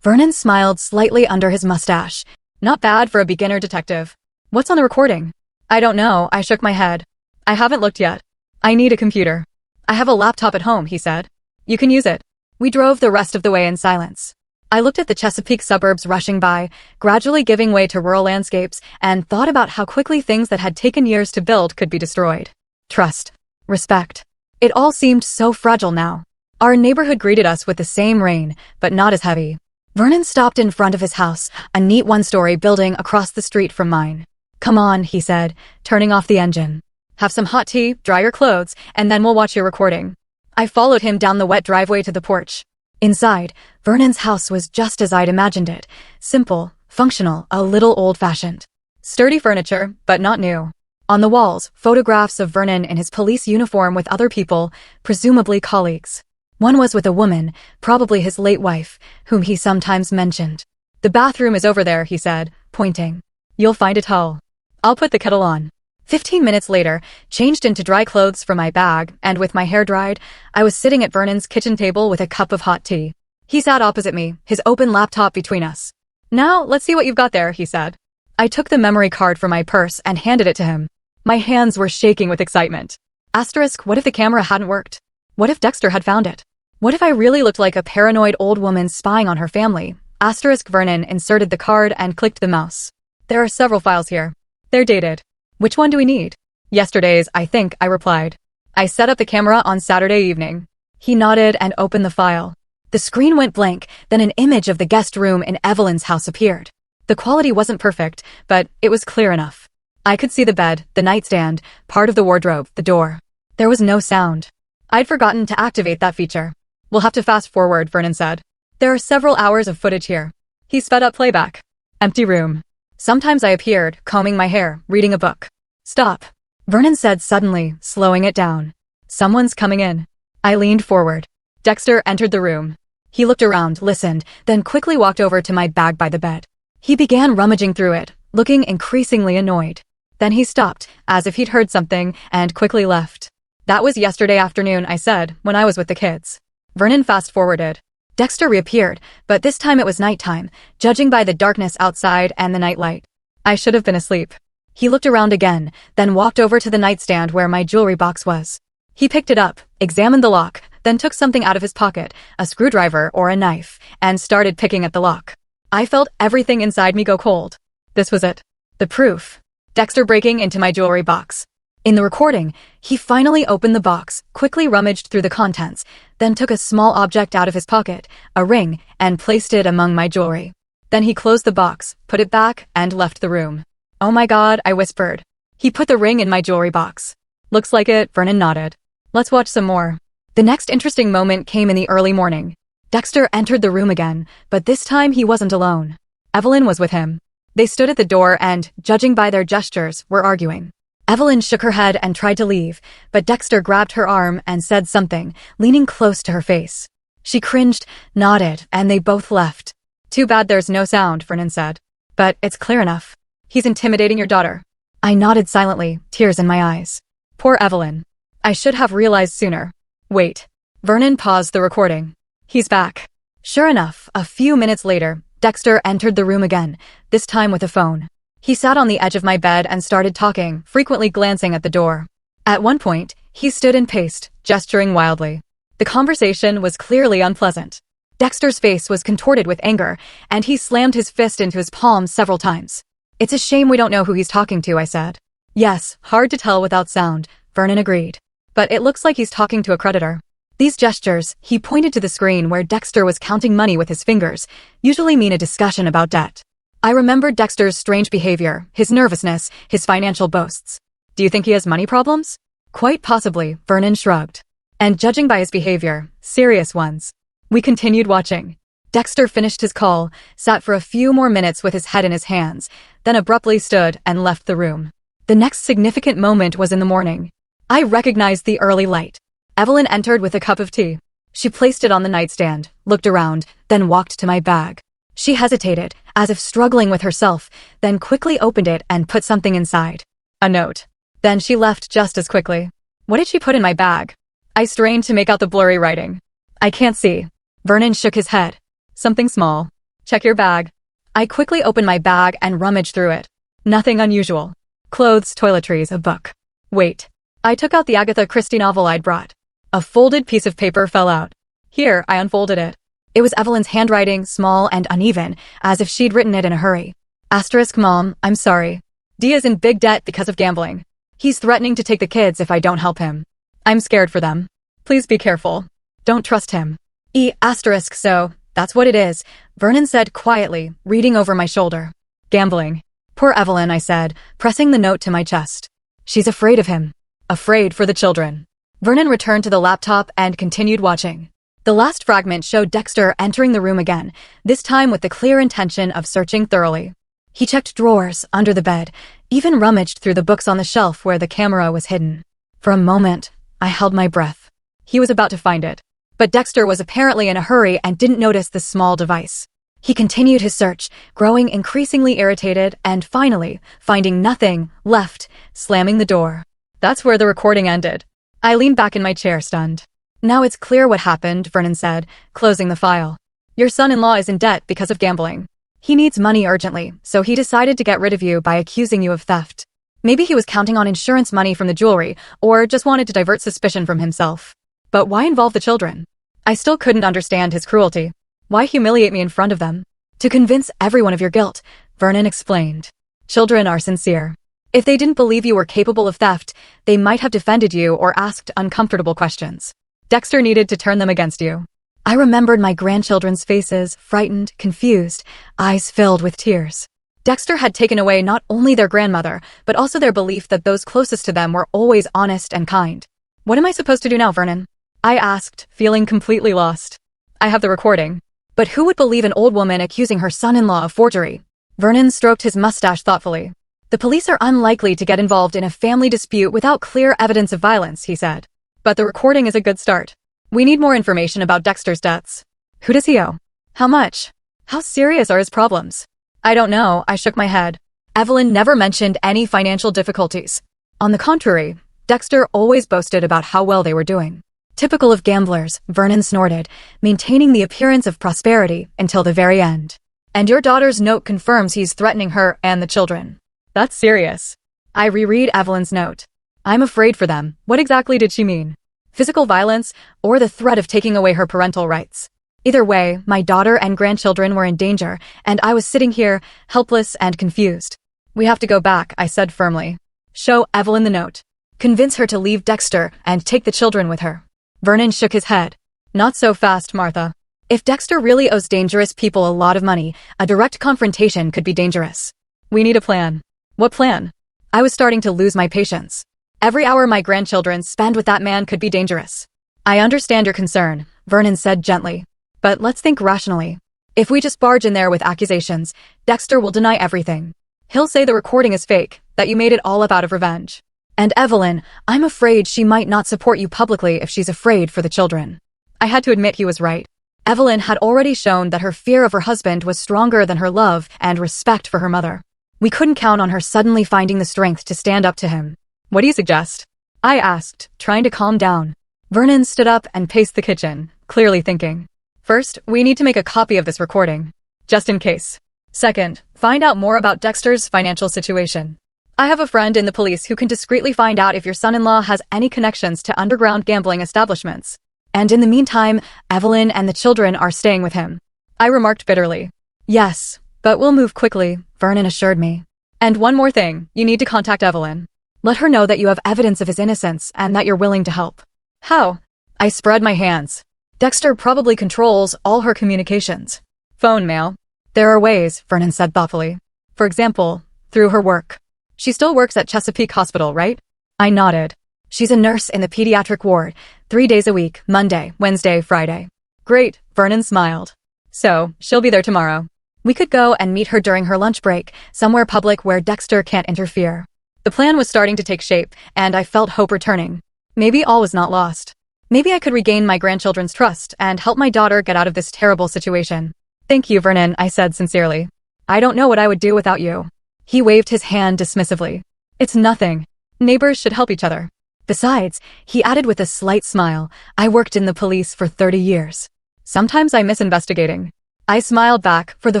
Vernon smiled slightly under his mustache. Not bad for a beginner detective. What's on the recording? I don't know, I shook my head. I haven't looked yet. I need a computer. I have a laptop at home, he said. You can use it. We drove the rest of the way in silence. I looked at the Chesapeake suburbs rushing by, gradually giving way to rural landscapes, and thought about how quickly things that had taken years to build could be destroyed. Trust. Respect. It all seemed so fragile now. Our neighborhood greeted us with the same rain, but not as heavy. Vernon stopped in front of his house, a neat one-story building across the street from mine. Come on, he said, turning off the engine. Have some hot tea, dry your clothes, and then we'll watch your recording. I followed him down the wet driveway to the porch. Inside, Vernon's house was just as I'd imagined it. Simple, functional, a little old-fashioned. Sturdy furniture, but not new. On the walls, photographs of Vernon in his police uniform with other people, presumably colleagues. One was with a woman, probably his late wife, whom he sometimes mentioned. The bathroom is over there, he said, pointing. You'll find a towel. I'll put the kettle on. 15 minutes later, changed into dry clothes from my bag, and with my hair dried, I was sitting at Vernon's kitchen table with a cup of hot tea. He sat opposite me, his open laptop between us. Now, let's see what you've got there, he said. I took the memory card from my purse and handed it to him. My hands were shaking with excitement. Asterisk, what if the camera hadn't worked? What if Dexter had found it? What if I really looked like a paranoid old woman spying on her family? Asterisk. Vernon inserted the card and clicked the mouse. There are several files here. They're dated. Which one do we need? Yesterday's, I think, I replied. I set up the camera on Saturday evening. He nodded and opened the file. The screen went blank, then an image of the guest room in Evelyn's house appeared. The quality wasn't perfect, but it was clear enough. I could see the bed, the nightstand, part of the wardrobe, the door. There was no sound. I'd forgotten to activate that feature. We'll have to fast forward, Vernon said. There are several hours of footage here. He sped up playback. Empty room. Sometimes I appeared, combing my hair, reading a book. Stop. Vernon said suddenly, slowing it down. Someone's coming in. I leaned forward. Dexter entered the room. He looked around, listened, then quickly walked over to my bag by the bed. He began rummaging through it, looking increasingly annoyed. Then he stopped, as if he'd heard something, and quickly left. That was yesterday afternoon, I said, when I was with the kids. Vernon fast-forwarded. Dexter reappeared, but this time it was nighttime, judging by the darkness outside and the nightlight. I should have been asleep. He looked around again, then walked over to the nightstand where my jewelry box was. He picked it up, examined the lock, then took something out of his pocket, a screwdriver or a knife, and started picking at the lock. I felt everything inside me go cold. This was it. The proof. Dexter breaking into my jewelry box. In the recording, he finally opened the box, quickly rummaged through the contents, then took a small object out of his pocket, a ring, and placed it among my jewelry. Then he closed the box, put it back, and left the room. Oh my God, I whispered. He put the ring in my jewelry box. Looks like it, Vernon nodded. Let's watch some more. The next interesting moment came in the early morning. Dexter entered the room again, but this time he wasn't alone. Evelyn was with him. They stood at the door and, judging by their gestures, were arguing. Evelyn shook her head and tried to leave, but Dexter grabbed her arm and said something, leaning close to her face. She cringed, nodded, and they both left. Too bad there's no sound, Vernon said. But it's clear enough. He's intimidating your daughter. I nodded silently, tears in my eyes. Poor Evelyn. I should have realized sooner. Wait. Vernon paused the recording. He's back. Sure enough, a few minutes later, Dexter entered the room again, this time with a phone. He sat on the edge of my bed and started talking, frequently glancing at the door. At one point, he stood and paced, gesturing wildly. The conversation was clearly unpleasant. Dexter's face was contorted with anger, and he slammed his fist into his palm several times. It's a shame we don't know who he's talking to, I said. Yes, hard to tell without sound, Vernon agreed. But it looks like he's talking to a creditor. These gestures, he pointed to the screen where Dexter was counting money with his fingers, usually mean a discussion about debt. I remembered Dexter's strange behavior, his nervousness, his financial boasts. Do you think he has money problems? Quite possibly, Vernon shrugged. And judging by his behavior, serious ones. We continued watching. Dexter finished his call, sat for a few more minutes with his head in his hands, then abruptly stood and left the room. The next significant moment was in the morning. I recognized the early light. Evelyn entered with a cup of tea. She placed it on the nightstand, looked around, then walked to my bag. She hesitated, as if struggling with herself, then quickly opened it and put something inside. A note. Then she left just as quickly. What did she put in my bag? I strained to make out the blurry writing. I can't see. Vernon shook his head. Something small. Check your bag. I quickly opened my bag and rummaged through it. Nothing unusual. Clothes, toiletries, a book. Wait. I took out the Agatha Christie novel I'd brought. A folded piece of paper fell out. Here, I unfolded it. It was Evelyn's handwriting, small and uneven, as if she'd written it in a hurry. Asterisk Mom, I'm sorry. D is in big debt because of gambling. He's threatening to take the kids if I don't help him. I'm scared for them. Please be careful. Don't trust him. E asterisk so, that's what it is, Vernon said quietly, reading over my shoulder. Gambling. Poor Evelyn, I said, pressing the note to my chest. She's afraid of him. Afraid for the children. Vernon returned to the laptop and continued watching. The last fragment showed Dexter entering the room again, this time with the clear intention of searching thoroughly. He checked drawers, under the bed, even rummaged through the books on the shelf where the camera was hidden. For a moment, I held my breath. He was about to find it. But Dexter was apparently in a hurry and didn't notice the small device. He continued his search, growing increasingly irritated and finally, finding nothing, left, slamming the door. That's where the recording ended. I leaned back in my chair, stunned. Now it's clear what happened, Vernon said, closing the file. Your son-in-law is in debt because of gambling. He needs money urgently, so he decided to get rid of you by accusing you of theft. Maybe he was counting on insurance money from the jewelry, or just wanted to divert suspicion from himself. But why involve the children? I still couldn't understand his cruelty. Why humiliate me in front of them? To convince everyone of your guilt, Vernon explained. Children are sincere. If they didn't believe you were capable of theft, they might have defended you or asked uncomfortable questions. Dexter needed to turn them against you. I remembered my grandchildren's faces, frightened, confused, eyes filled with tears. Dexter had taken away not only their grandmother, but also their belief that those closest to them were always honest and kind. What am I supposed to do now, Vernon? I asked, feeling completely lost. I have the recording. But who would believe an old woman accusing her son-in-law of forgery? Vernon stroked his mustache thoughtfully. The police are unlikely to get involved in a family dispute without clear evidence of violence, he said. But the recording is a good start. We need more information about Dexter's debts. Who does he owe? How much? How serious are his problems? I don't know, I shook my head. Evelyn never mentioned any financial difficulties. On the contrary, Dexter always boasted about how well they were doing. Typical of gamblers, Vernon snorted, maintaining the appearance of prosperity until the very end. And your daughter's note confirms he's threatening her and the children. That's serious. I reread Evelyn's note. I'm afraid for them. What exactly did she mean? Physical violence, or the threat of taking away her parental rights? Either way, my daughter and grandchildren were in danger, and I was sitting here, helpless and confused. We have to go back, I said firmly. Show Evelyn the note. Convince her to leave Dexter and take the children with her. Vernon shook his head. Not so fast, Martha. If Dexter really owes dangerous people a lot of money, a direct confrontation could be dangerous. We need a plan. What plan? I was starting to lose my patience. Every hour my grandchildren spend with that man could be dangerous. I understand your concern, Vernon said gently. But let's think rationally. If we just barge in there with accusations, Dexter will deny everything. He'll say the recording is fake, that you made it all up out of revenge. And Evelyn, I'm afraid she might not support you publicly if she's afraid for the children. I had to admit he was right. Evelyn had already shown that her fear of her husband was stronger than her love and respect for her mother. We couldn't count on her suddenly finding the strength to stand up to him. What do you suggest? I asked, trying to calm down. Vernon stood up and paced the kitchen, clearly thinking. First, we need to make a copy of this recording, just in case. Second, find out more about Dexter's financial situation. I have a friend in the police who can discreetly find out if your son-in-law has any connections to underground gambling establishments. And in the meantime, Evelyn and the children are staying with him. I remarked bitterly. Yes, but we'll move quickly, Vernon assured me. And one more thing, you need to contact Evelyn. Let her know that you have evidence of his innocence and that you're willing to help. How? I spread my hands. Dexter probably controls all her communications. Phone, mail. There are ways, Vernon said thoughtfully. For example, through her work. She still works at Chesapeake Hospital, right? I nodded. She's a nurse in the pediatric ward, 3 days a week, Monday, Wednesday, Friday. Great, Vernon smiled. So, she'll be there tomorrow. We could go and meet her during her lunch break, somewhere public where Dexter can't interfere. The plan was starting to take shape, and I felt hope returning. Maybe all was not lost. Maybe I could regain my grandchildren's trust and help my daughter get out of this terrible situation. Thank you, Vernon, I said sincerely. I don't know what I would do without you. He waved his hand dismissively. It's nothing. Neighbors should help each other. Besides, he added with a slight smile, I worked in the police for 30 years. Sometimes I miss investigating. I smiled back for the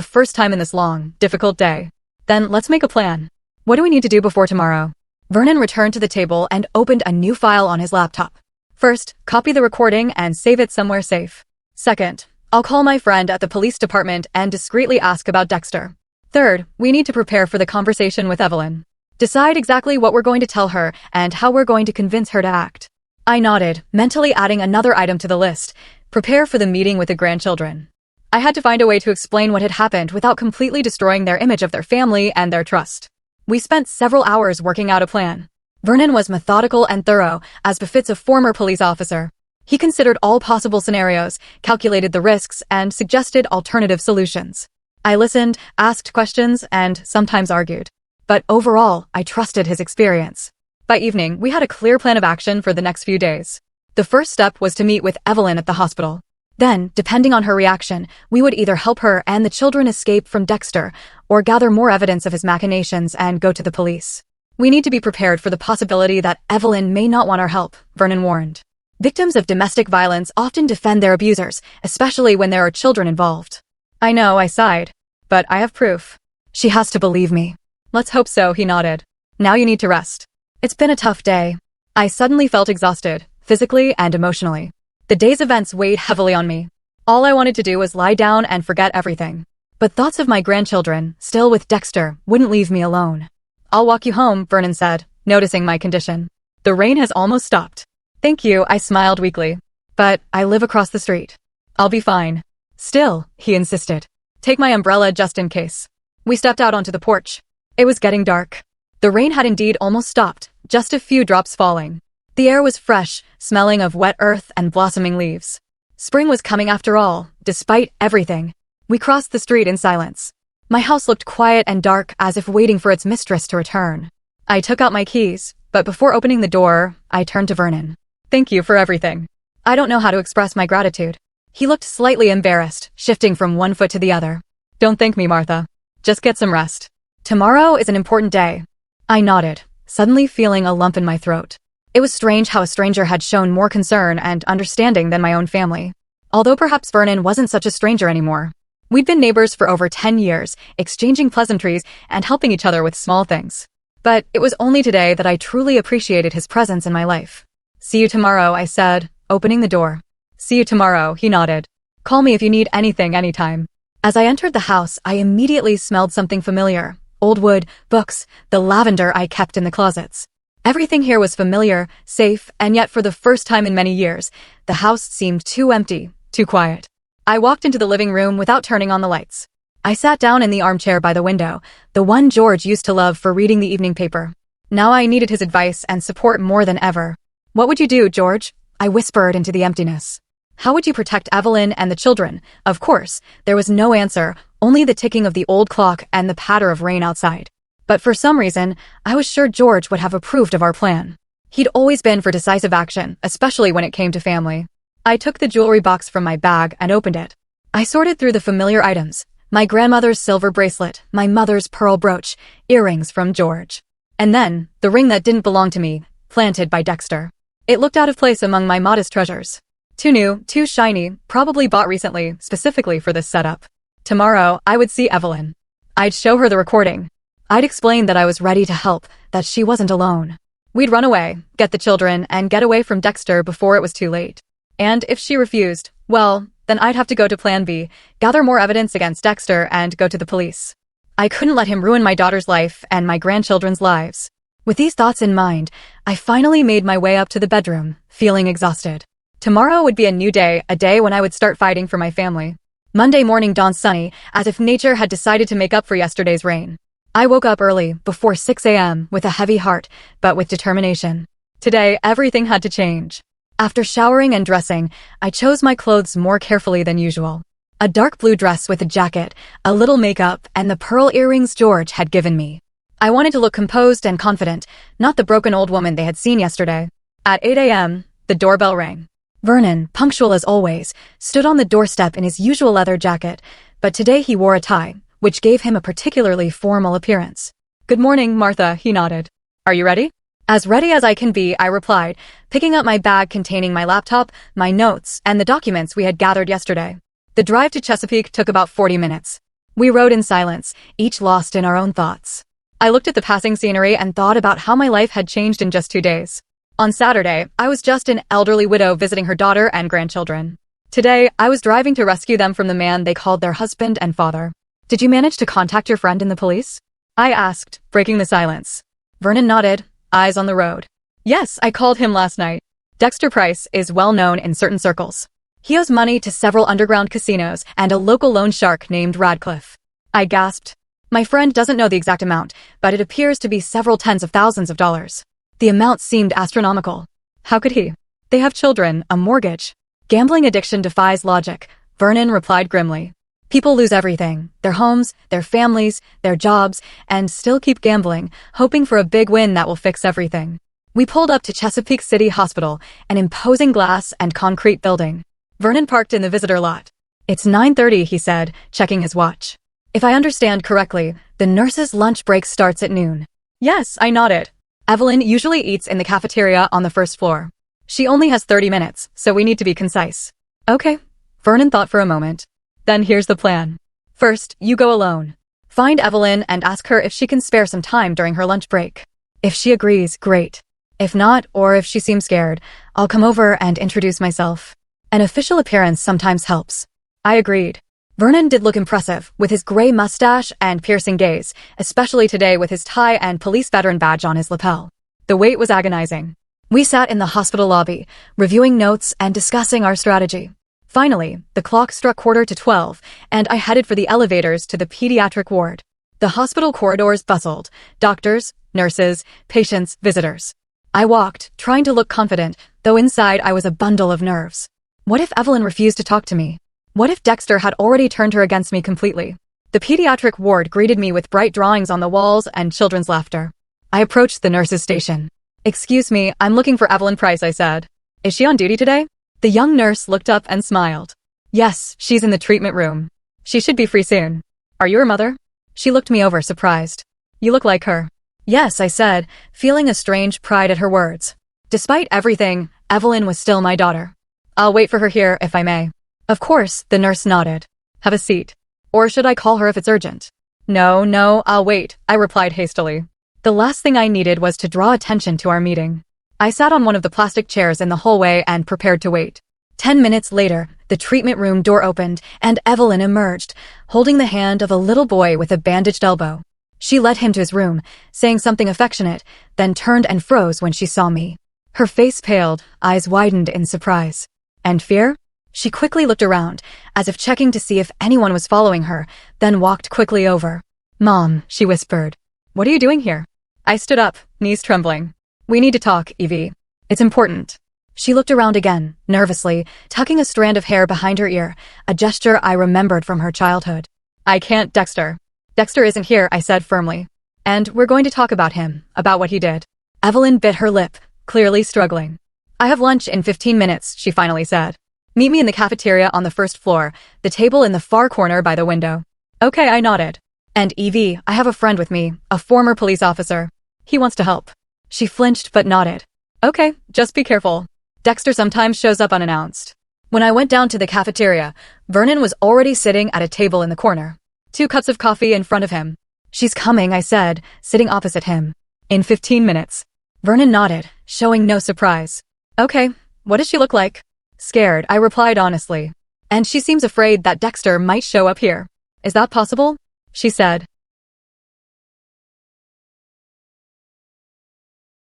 first time in this long, difficult day. Then let's make a plan. What do we need to do before tomorrow? Vernon returned to the table and opened a new file on his laptop. First, copy the recording and save it somewhere safe. Second, I'll call my friend at the police department and discreetly ask about Dexter. Third, we need to prepare for the conversation with Evelyn. Decide exactly what we're going to tell her and how we're going to convince her to act. I nodded, mentally adding another item to the list. Prepare for the meeting with the grandchildren. I had to find a way to explain what had happened without completely destroying their image of their family and their trust. We spent several hours working out a plan. Vernon was methodical and thorough, as befits a former police officer. He considered all possible scenarios, calculated the risks, and suggested alternative solutions. I listened, asked questions, and sometimes argued. But overall, I trusted his experience. By evening, we had a clear plan of action for the next few days. The first step was to meet with Evelyn at the hospital. Then, depending on her reaction, we would either help her and the children escape from Dexter, or gather more evidence of his machinations and go to the police. We need to be prepared for the possibility that Evelyn may not want our help, Vernon warned. Victims of domestic violence often defend their abusers, especially when there are children involved. I know, I sighed. But I have proof. She has to believe me. Let's hope so, he nodded. Now you need to rest. It's been a tough day. I suddenly felt exhausted, physically and emotionally. The day's events weighed heavily on me. All I wanted to do was lie down and forget everything. But thoughts of my grandchildren, still with Dexter, wouldn't leave me alone. I'll walk you home, Vernon said, noticing my condition. The rain has almost stopped. Thank you, I smiled weakly. But I live across the street. I'll be fine. Still, he insisted. Take my umbrella just in case. We stepped out onto the porch. It was getting dark. The rain had indeed almost stopped, just a few drops falling. The air was fresh, smelling of wet earth and blossoming leaves. Spring was coming after all, despite everything. We crossed the street in silence. My house looked quiet and dark, as if waiting for its mistress to return. I took out my keys, but before opening the door, I turned to Vernon. Thank you for everything. I don't know how to express my gratitude. He looked slightly embarrassed, shifting from one foot to the other. Don't thank me, Martha. Just get some rest. Tomorrow is an important day. I nodded, suddenly feeling a lump in my throat. It was strange how a stranger had shown more concern and understanding than my own family. Although perhaps Vernon wasn't such a stranger anymore. We'd been neighbors for over 10 years, exchanging pleasantries and helping each other with small things. But it was only today that I truly appreciated his presence in my life. See you tomorrow, I said, opening the door. See you tomorrow, he nodded. Call me if you need anything anytime. As I entered the house, I immediately smelled something familiar. Old wood, books, the lavender I kept in the closets. Everything here was familiar, safe, and yet for the first time in many years, the house seemed too empty, too quiet. I walked into the living room without turning on the lights. I sat down in the armchair by the window, the one George used to love for reading the evening paper. Now I needed his advice and support more than ever. What would you do, George? I whispered into the emptiness. How would you protect Evelyn and the children? Of course, there was no answer, only the ticking of the old clock and the patter of rain outside. But for some reason, I was sure George would have approved of our plan. He'd always been for decisive action, especially when it came to family. I took the jewelry box from my bag and opened it. I sorted through the familiar items. My grandmother's silver bracelet, my mother's pearl brooch, earrings from George. And then, the ring that didn't belong to me, planted by Dexter. It looked out of place among my modest treasures. Too new, too shiny, probably bought recently, specifically for this setup. Tomorrow, I would see Evelyn. I'd show her the recording. I'd explain that I was ready to help, that she wasn't alone. We'd run away, get the children, and get away from Dexter before it was too late. And if she refused, well, then I'd have to go to Plan B, gather more evidence against Dexter, and go to the police. I couldn't let him ruin my daughter's life and my grandchildren's lives. With these thoughts in mind, I finally made my way up to the bedroom, feeling exhausted. Tomorrow would be a new day, a day when I would start fighting for my family. Monday morning dawned sunny, as if nature had decided to make up for yesterday's rain. I woke up early, before 6 a.m., with a heavy heart, but with determination. Today, everything had to change. After showering and dressing, I chose my clothes more carefully than usual. A dark blue dress with a jacket, a little makeup, and the pearl earrings George had given me. I wanted to look composed and confident, not the broken old woman they had seen yesterday. At 8 a.m., the doorbell rang. Vernon, punctual as always, stood on the doorstep in his usual leather jacket, but today he wore a tie, which gave him a particularly formal appearance. Good morning, Martha, he nodded. Are you ready? As ready as I can be, I replied, picking up my bag containing my laptop, my notes, and the documents we had gathered yesterday. The drive to Chesapeake took about 40 minutes. We rode in silence, each lost in our own thoughts. I looked at the passing scenery and thought about how my life had changed in just 2 days. On Saturday, I was just an elderly widow visiting her daughter and grandchildren. Today, I was driving to rescue them from the man they called their husband and father. Did you manage to contact your friend in the police? I asked, breaking the silence. Vernon nodded, eyes on the road. Yes, I called him last night. Dexter Price is well known in certain circles. He owes money to several underground casinos and a local loan shark named Radcliffe. I gasped. My friend doesn't know the exact amount, but it appears to be several tens of thousands of dollars. The amount seemed astronomical. How could he? They have children, a mortgage. Gambling addiction defies logic, Vernon replied grimly. People lose everything, their homes, their families, their jobs, and still keep gambling, hoping for a big win that will fix everything. We pulled up to Chesapeake City Hospital, an imposing glass and concrete building. Vernon parked in the visitor lot. It's 9:30, he said, checking his watch. If I understand correctly, the nurse's lunch break starts at noon. Yes, I nodded. Evelyn usually eats in the cafeteria on the first floor. She only has 30 minutes, so we need to be concise. Okay. Vernon thought for a moment. Then here's the plan. First, you go alone. Find Evelyn and ask her if she can spare some time during her lunch break. If she agrees, great. If not, or if she seems scared, I'll come over and introduce myself. An official appearance sometimes helps. I agreed. Vernon did look impressive, with his gray mustache and piercing gaze, especially today with his tie and police veteran badge on his lapel. The wait was agonizing. We sat in the hospital lobby, reviewing notes and discussing our strategy. Finally, the clock struck 11:45, and I headed for the elevators to the pediatric ward. The hospital corridors bustled, doctors, nurses, patients, visitors. I walked, trying to look confident, though inside I was a bundle of nerves. What if Evelyn refused to talk to me? What if Dexter had already turned her against me completely? The pediatric ward greeted me with bright drawings on the walls and children's laughter. I approached the nurse's station. Excuse me, I'm looking for Evelyn Price, I said. Is she on duty today? The young nurse looked up and smiled. Yes, she's in the treatment room. She should be free soon. Are you her mother? She looked me over, surprised. You look like her. Yes, I said, feeling a strange pride at her words. Despite everything, Evelyn was still my daughter. I'll wait for her here, if I may. Of course, the nurse nodded. Have a seat. Or should I call her if it's urgent? No, I'll wait, I replied hastily. The last thing I needed was to draw attention to our meeting. I sat on one of the plastic chairs in the hallway and prepared to wait. 10 minutes later, the treatment room door opened and Evelyn emerged, holding the hand of a little boy with a bandaged elbow. She led him to his room, saying something affectionate, then turned and froze when she saw me. Her face paled, eyes widened in surprise. And fear? She quickly looked around, as if checking to see if anyone was following her, then walked quickly over. Mom, she whispered. What are you doing here? I stood up, knees trembling. We need to talk, Evie. It's important. She looked around again, nervously, tucking a strand of hair behind her ear, a gesture I remembered from her childhood. I can't, Dexter. Dexter isn't here, I said firmly. And we're going to talk about him, about what he did. Evelyn bit her lip, clearly struggling. I have lunch in 15 minutes, she finally said. Meet me in the cafeteria on the first floor, the table in the far corner by the window. Okay, I nodded. And Evie, I have a friend with me, a former police officer. He wants to help. She flinched but nodded. Okay, just be careful. Dexter sometimes shows up unannounced. When I went down to the cafeteria, Vernon was already sitting at a table in the corner. 2 cups of coffee in front of him. She's coming, I said, sitting opposite him. In 15 minutes. Vernon nodded, showing no surprise. Okay, what does she look like? Scared, I replied honestly. And she seems afraid that Dexter might show up here. Is that possible? She said.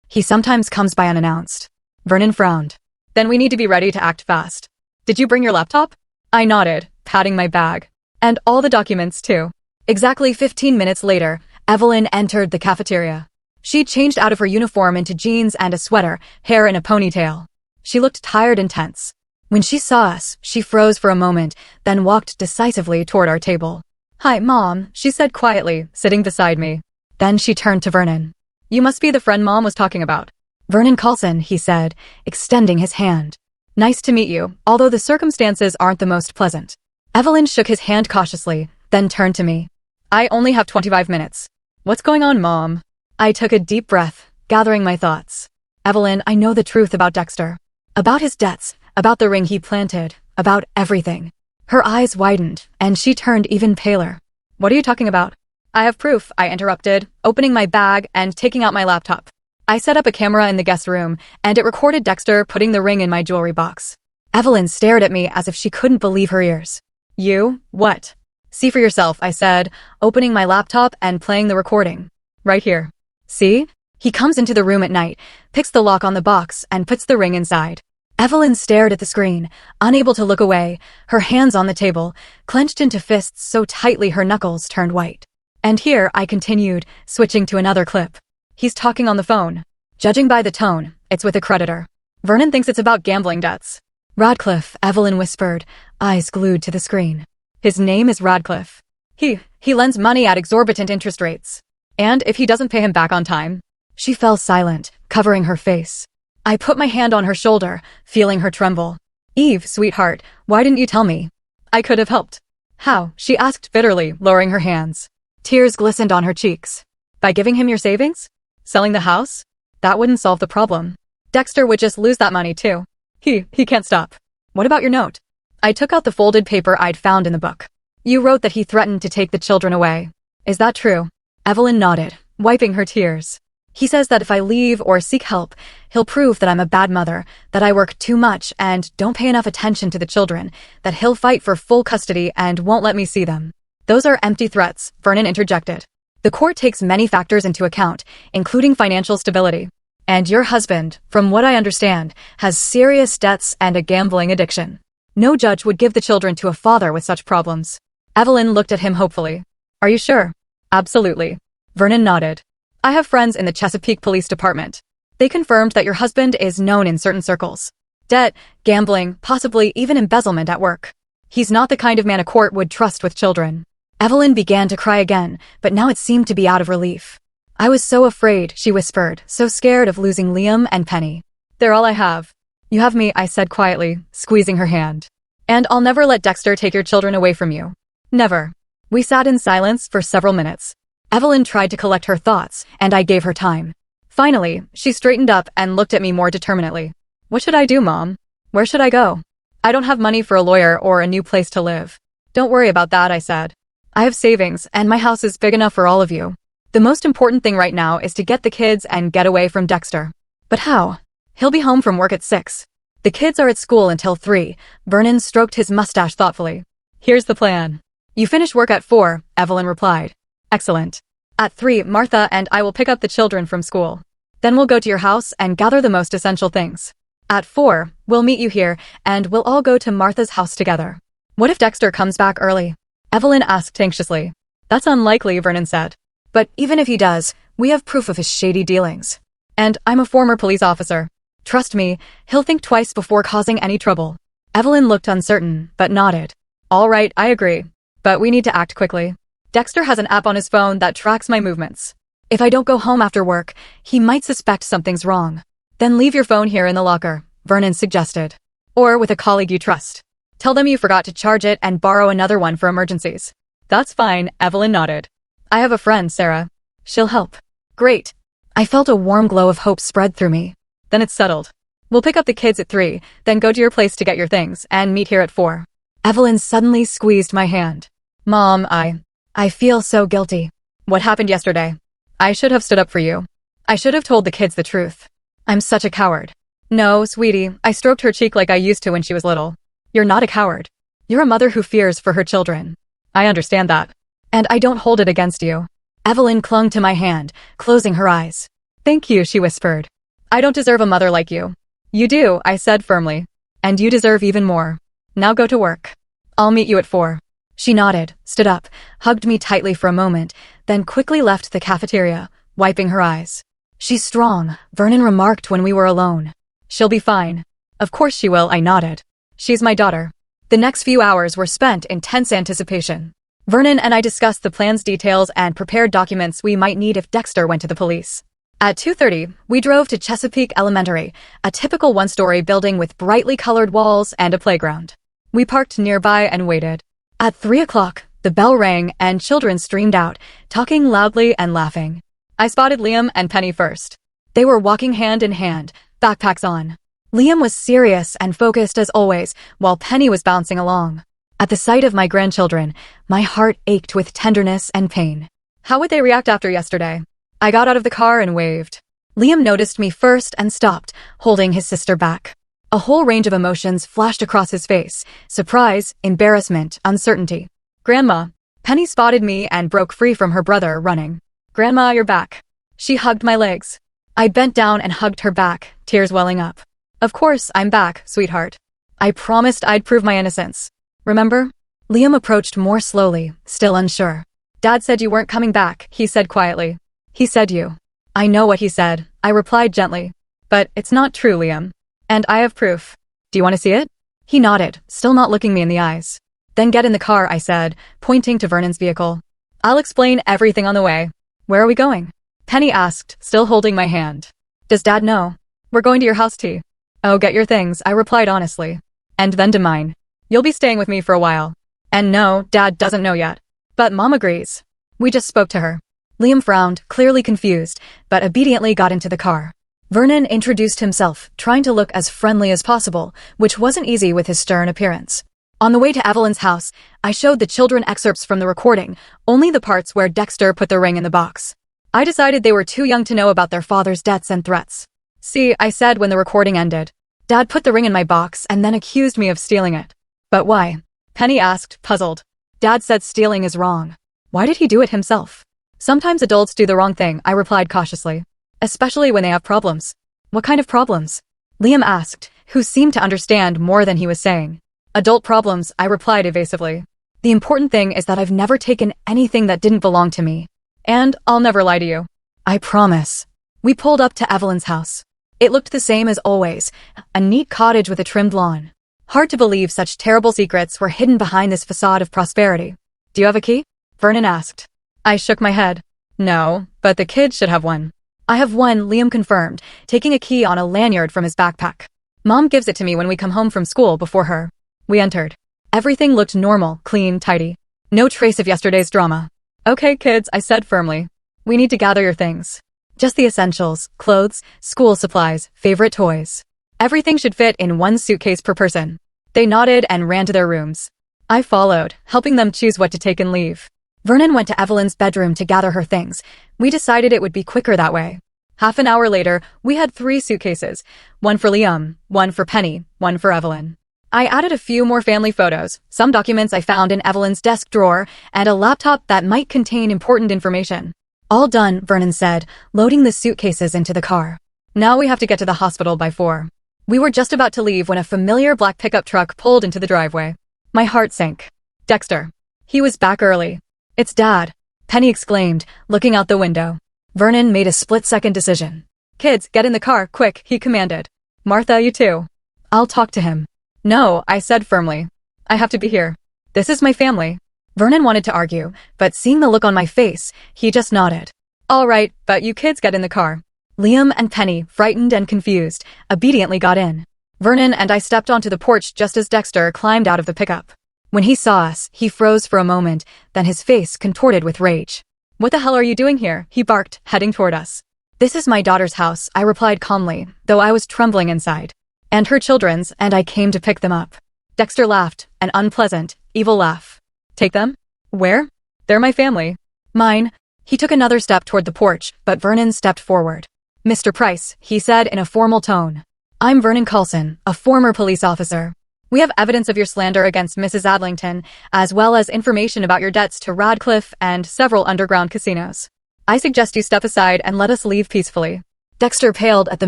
He sometimes comes by unannounced. Vernon frowned. Then we need to be ready to act fast. Did you bring your laptop? I nodded, patting my bag. And all the documents, too. Exactly 15 minutes later, Evelyn entered the cafeteria. She changed out of her uniform into jeans and a sweater, hair in a ponytail. She looked tired and tense. When she saw us, she froze for a moment, then walked decisively toward our table. Hi, Mom, she said quietly, sitting beside me. Then she turned to Vernon. You must be the friend Mom was talking about. Vernon Coulson, he said, extending his hand. Nice to meet you, although the circumstances aren't the most pleasant. Evelyn shook his hand cautiously, then turned to me. I only have 25 minutes. What's going on, Mom? I took a deep breath, gathering my thoughts. Evelyn, I know the truth about Dexter. About his debts, about the ring he planted, about everything. Her eyes widened, and she turned even paler. What are you talking about? I have proof, I interrupted, opening my bag and taking out my laptop. I set up a camera in the guest room, and it recorded Dexter putting the ring in my jewelry box. Evelyn stared at me as if she couldn't believe her ears. You? What? See for yourself, I said, opening my laptop and playing the recording. Right here. See? He comes into the room at night, picks the lock on the box, and puts the ring inside. Evelyn stared at the screen, unable to look away, her hands on the table, clenched into fists so tightly her knuckles turned white. And here, I continued, switching to another clip. He's talking on the phone. Judging by the tone, it's with a creditor. Vernon thinks it's about gambling debts. Radcliffe, Evelyn whispered, eyes glued to the screen. His name is Radcliffe. He lends money at exorbitant interest rates. And if he doesn't pay him back on time? She fell silent, covering her face. I put my hand on her shoulder, feeling her tremble. Eve, sweetheart, why didn't you tell me? I could have helped. How? She asked bitterly, lowering her hands. Tears glistened on her cheeks. By giving him your savings? Selling the house? That wouldn't solve the problem. Dexter would just lose that money too. He can't stop. What about your note? I took out the folded paper I'd found in the book. You wrote that he threatened to take the children away. Is that true? Evelyn nodded, wiping her tears. He says that if I leave or seek help, he'll prove that I'm a bad mother, that I work too much and don't pay enough attention to the children, that he'll fight for full custody and won't let me see them. Those are empty threats, Vernon interjected. The court takes many factors into account, including financial stability. And your husband, from what I understand, has serious debts and a gambling addiction. No judge would give the children to a father with such problems. Evelyn looked at him hopefully. Are you sure? Absolutely. Vernon nodded. I have friends in the Chesapeake Police Department. They confirmed that your husband is known in certain circles. Debt, gambling, possibly even embezzlement at work. He's not the kind of man a court would trust with children. Evelyn began to cry again, but now it seemed to be out of relief. I was so afraid, she whispered, so scared of losing Liam and Penny. They're all I have. You have me, I said quietly, squeezing her hand. And I'll never let Dexter take your children away from you. Never. We sat in silence for several minutes. Evelyn tried to collect her thoughts, and I gave her time. Finally, she straightened up and looked at me more determinedly. What should I do, Mom? Where should I go? I don't have money for a lawyer or a new place to live. Don't worry about that, I said. I have savings, and my house is big enough for all of you. The most important thing right now is to get the kids and get away from Dexter. But how? He'll be home from work at 6. The kids are at school until 3. Vernon stroked his mustache thoughtfully. Here's the plan. You finish work at 4, Evelyn replied. Excellent. At 3, Martha and I will pick up the children from school. Then we'll go to your house and gather the most essential things. At 4, we'll meet you here, and we'll all go to Martha's house together. What if Dexter comes back early? Evelyn asked anxiously. That's unlikely, Vernon said. But even if he does, we have proof of his shady dealings. And I'm a former police officer. Trust me, he'll think twice before causing any trouble. Evelyn looked uncertain, but nodded. All right, I agree. But we need to act quickly. Dexter has an app on his phone that tracks my movements. If I don't go home after work, he might suspect something's wrong. Then leave your phone here in the locker, Vernon suggested. Or with a colleague you trust. Tell them you forgot to charge it and borrow another one for emergencies. That's fine, Evelyn nodded. I have a friend, Sarah. She'll help. Great. I felt a warm glow of hope spread through me. Then it's settled. We'll pick up the kids at 3, then go to your place to get your things, and meet here at 4. Evelyn suddenly squeezed my hand. Mom, I feel so guilty. What happened yesterday? I should have stood up for you. I should have told the kids the truth. I'm such a coward. No, sweetie, I stroked her cheek like I used to when she was little. You're not a coward. You're a mother who fears for her children. I understand that. And I don't hold it against you. Evelyn clung to my hand, closing her eyes. Thank you, she whispered. I don't deserve a mother like you. You do, I said firmly. And you deserve even more. Now go to work. I'll meet you at 4. She nodded, stood up, hugged me tightly for a moment, then quickly left the cafeteria, wiping her eyes. She's strong, Vernon remarked when we were alone. She'll be fine. Of course she will, I nodded. She's my daughter. The next few hours were spent in tense anticipation. Vernon and I discussed the plan's details and prepared documents we might need if Dexter went to the police. At 2:30, we drove to Chesapeake Elementary, a typical one-story building with brightly colored walls and a playground. We parked nearby and waited. At 3 o'clock, the bell rang and children streamed out, talking loudly and laughing. I spotted Liam and Penny first. They were walking hand in hand, backpacks on. Liam was serious and focused as always, while Penny was bouncing along. At the sight of my grandchildren, my heart ached with tenderness and pain. How would they react after yesterday? I got out of the car and waved. Liam noticed me first and stopped, holding his sister back. A whole range of emotions flashed across his face: surprise, embarrassment, uncertainty. Grandma. Penny spotted me and broke free from her brother, running. Grandma, you're back. She hugged my legs. I bent down and hugged her back, tears welling up. Of course, I'm back, sweetheart. I promised I'd prove my innocence. Remember? Liam approached more slowly, still unsure. Dad said you weren't coming back, he said quietly. He said you. I know what he said, I replied gently. But it's not true, Liam. And I have proof. Do you want to see it? He nodded, still not looking me in the eyes. Then get in the car, I said, pointing to Vernon's vehicle. I'll explain everything on the way. Where are we going? Penny asked, still holding my hand. Does Dad know? We're going to your house, T. Oh, get your things, I replied honestly. And then to mine. You'll be staying with me for a while. And no, Dad doesn't know yet. But Mom agrees. We just spoke to her. Liam frowned, clearly confused, but obediently got into the car. Vernon introduced himself, trying to look as friendly as possible, which wasn't easy with his stern appearance. On the way to Evelyn's house, I showed the children excerpts from the recording, only the parts where Dexter put the ring in the box. I decided they were too young to know about their father's debts and threats. See, I said when the recording ended. Dad put the ring in my box and then accused me of stealing it. But why? Penny asked, puzzled. Dad said stealing is wrong. Why did he do it himself? Sometimes adults do the wrong thing, I replied cautiously. Especially when they have problems. What kind of problems? Liam asked, who seemed to understand more than he was saying. Adult problems, I replied evasively. The important thing is that I've never taken anything that didn't belong to me. And I'll never lie to you. I promise. We pulled up to Evelyn's house. It looked the same as always, a neat cottage with a trimmed lawn. Hard to believe such terrible secrets were hidden behind this facade of prosperity. Do you have a key? Vernon asked. I shook my head. No, but the kids should have one. I have one, Liam confirmed, taking a key on a lanyard from his backpack. Mom gives it to me when we come home from school before her. We entered. Everything looked normal, clean, tidy. No trace of yesterday's drama. Okay, kids, I said firmly. We need to gather your things. Just the essentials: clothes, school supplies, favorite toys. Everything should fit in one suitcase per person. They nodded and ran to their rooms. I followed, helping them choose what to take and leave. Vernon went to Evelyn's bedroom to gather her things. We decided it would be quicker that way. Half an hour later, we had 3 suitcases. One for Liam, one for Penny, one for Evelyn. I added a few more family photos, some documents I found in Evelyn's desk drawer, and a laptop that might contain important information. All done, Vernon said, loading the suitcases into the car. Now we have to get to the hospital by 4. We were just about to leave when a familiar black pickup truck pulled into the driveway. My heart sank. Dexter. He was back early. It's Dad, Penny exclaimed, looking out the window. Vernon made a split-second decision. Kids, get in the car, quick, he commanded. Martha, you too. I'll talk to him. No, I said firmly. I have to be here. This is my family. Vernon wanted to argue, but seeing the look on my face, he just nodded. All right, but you kids get in the car. Liam and Penny, frightened and confused, obediently got in. Vernon and I stepped onto the porch just as Dexter climbed out of the pickup. When he saw us, he froze for a moment, then his face contorted with rage. What the hell are you doing here? He barked, heading toward us. This is my daughter's house, I replied calmly, though I was trembling inside. And her children's, and I came to pick them up. Dexter laughed, an unpleasant, evil laugh. Take them? Where? They're my family. Mine. He took another step toward the porch, but Vernon stepped forward. Mr. Price, he said in a formal tone. I'm Vernon Coulson, a former police officer. We have evidence of your slander against Mrs. Adlington, as well as information about your debts to Radcliffe and several underground casinos. I suggest you step aside and let us leave peacefully. Dexter paled at the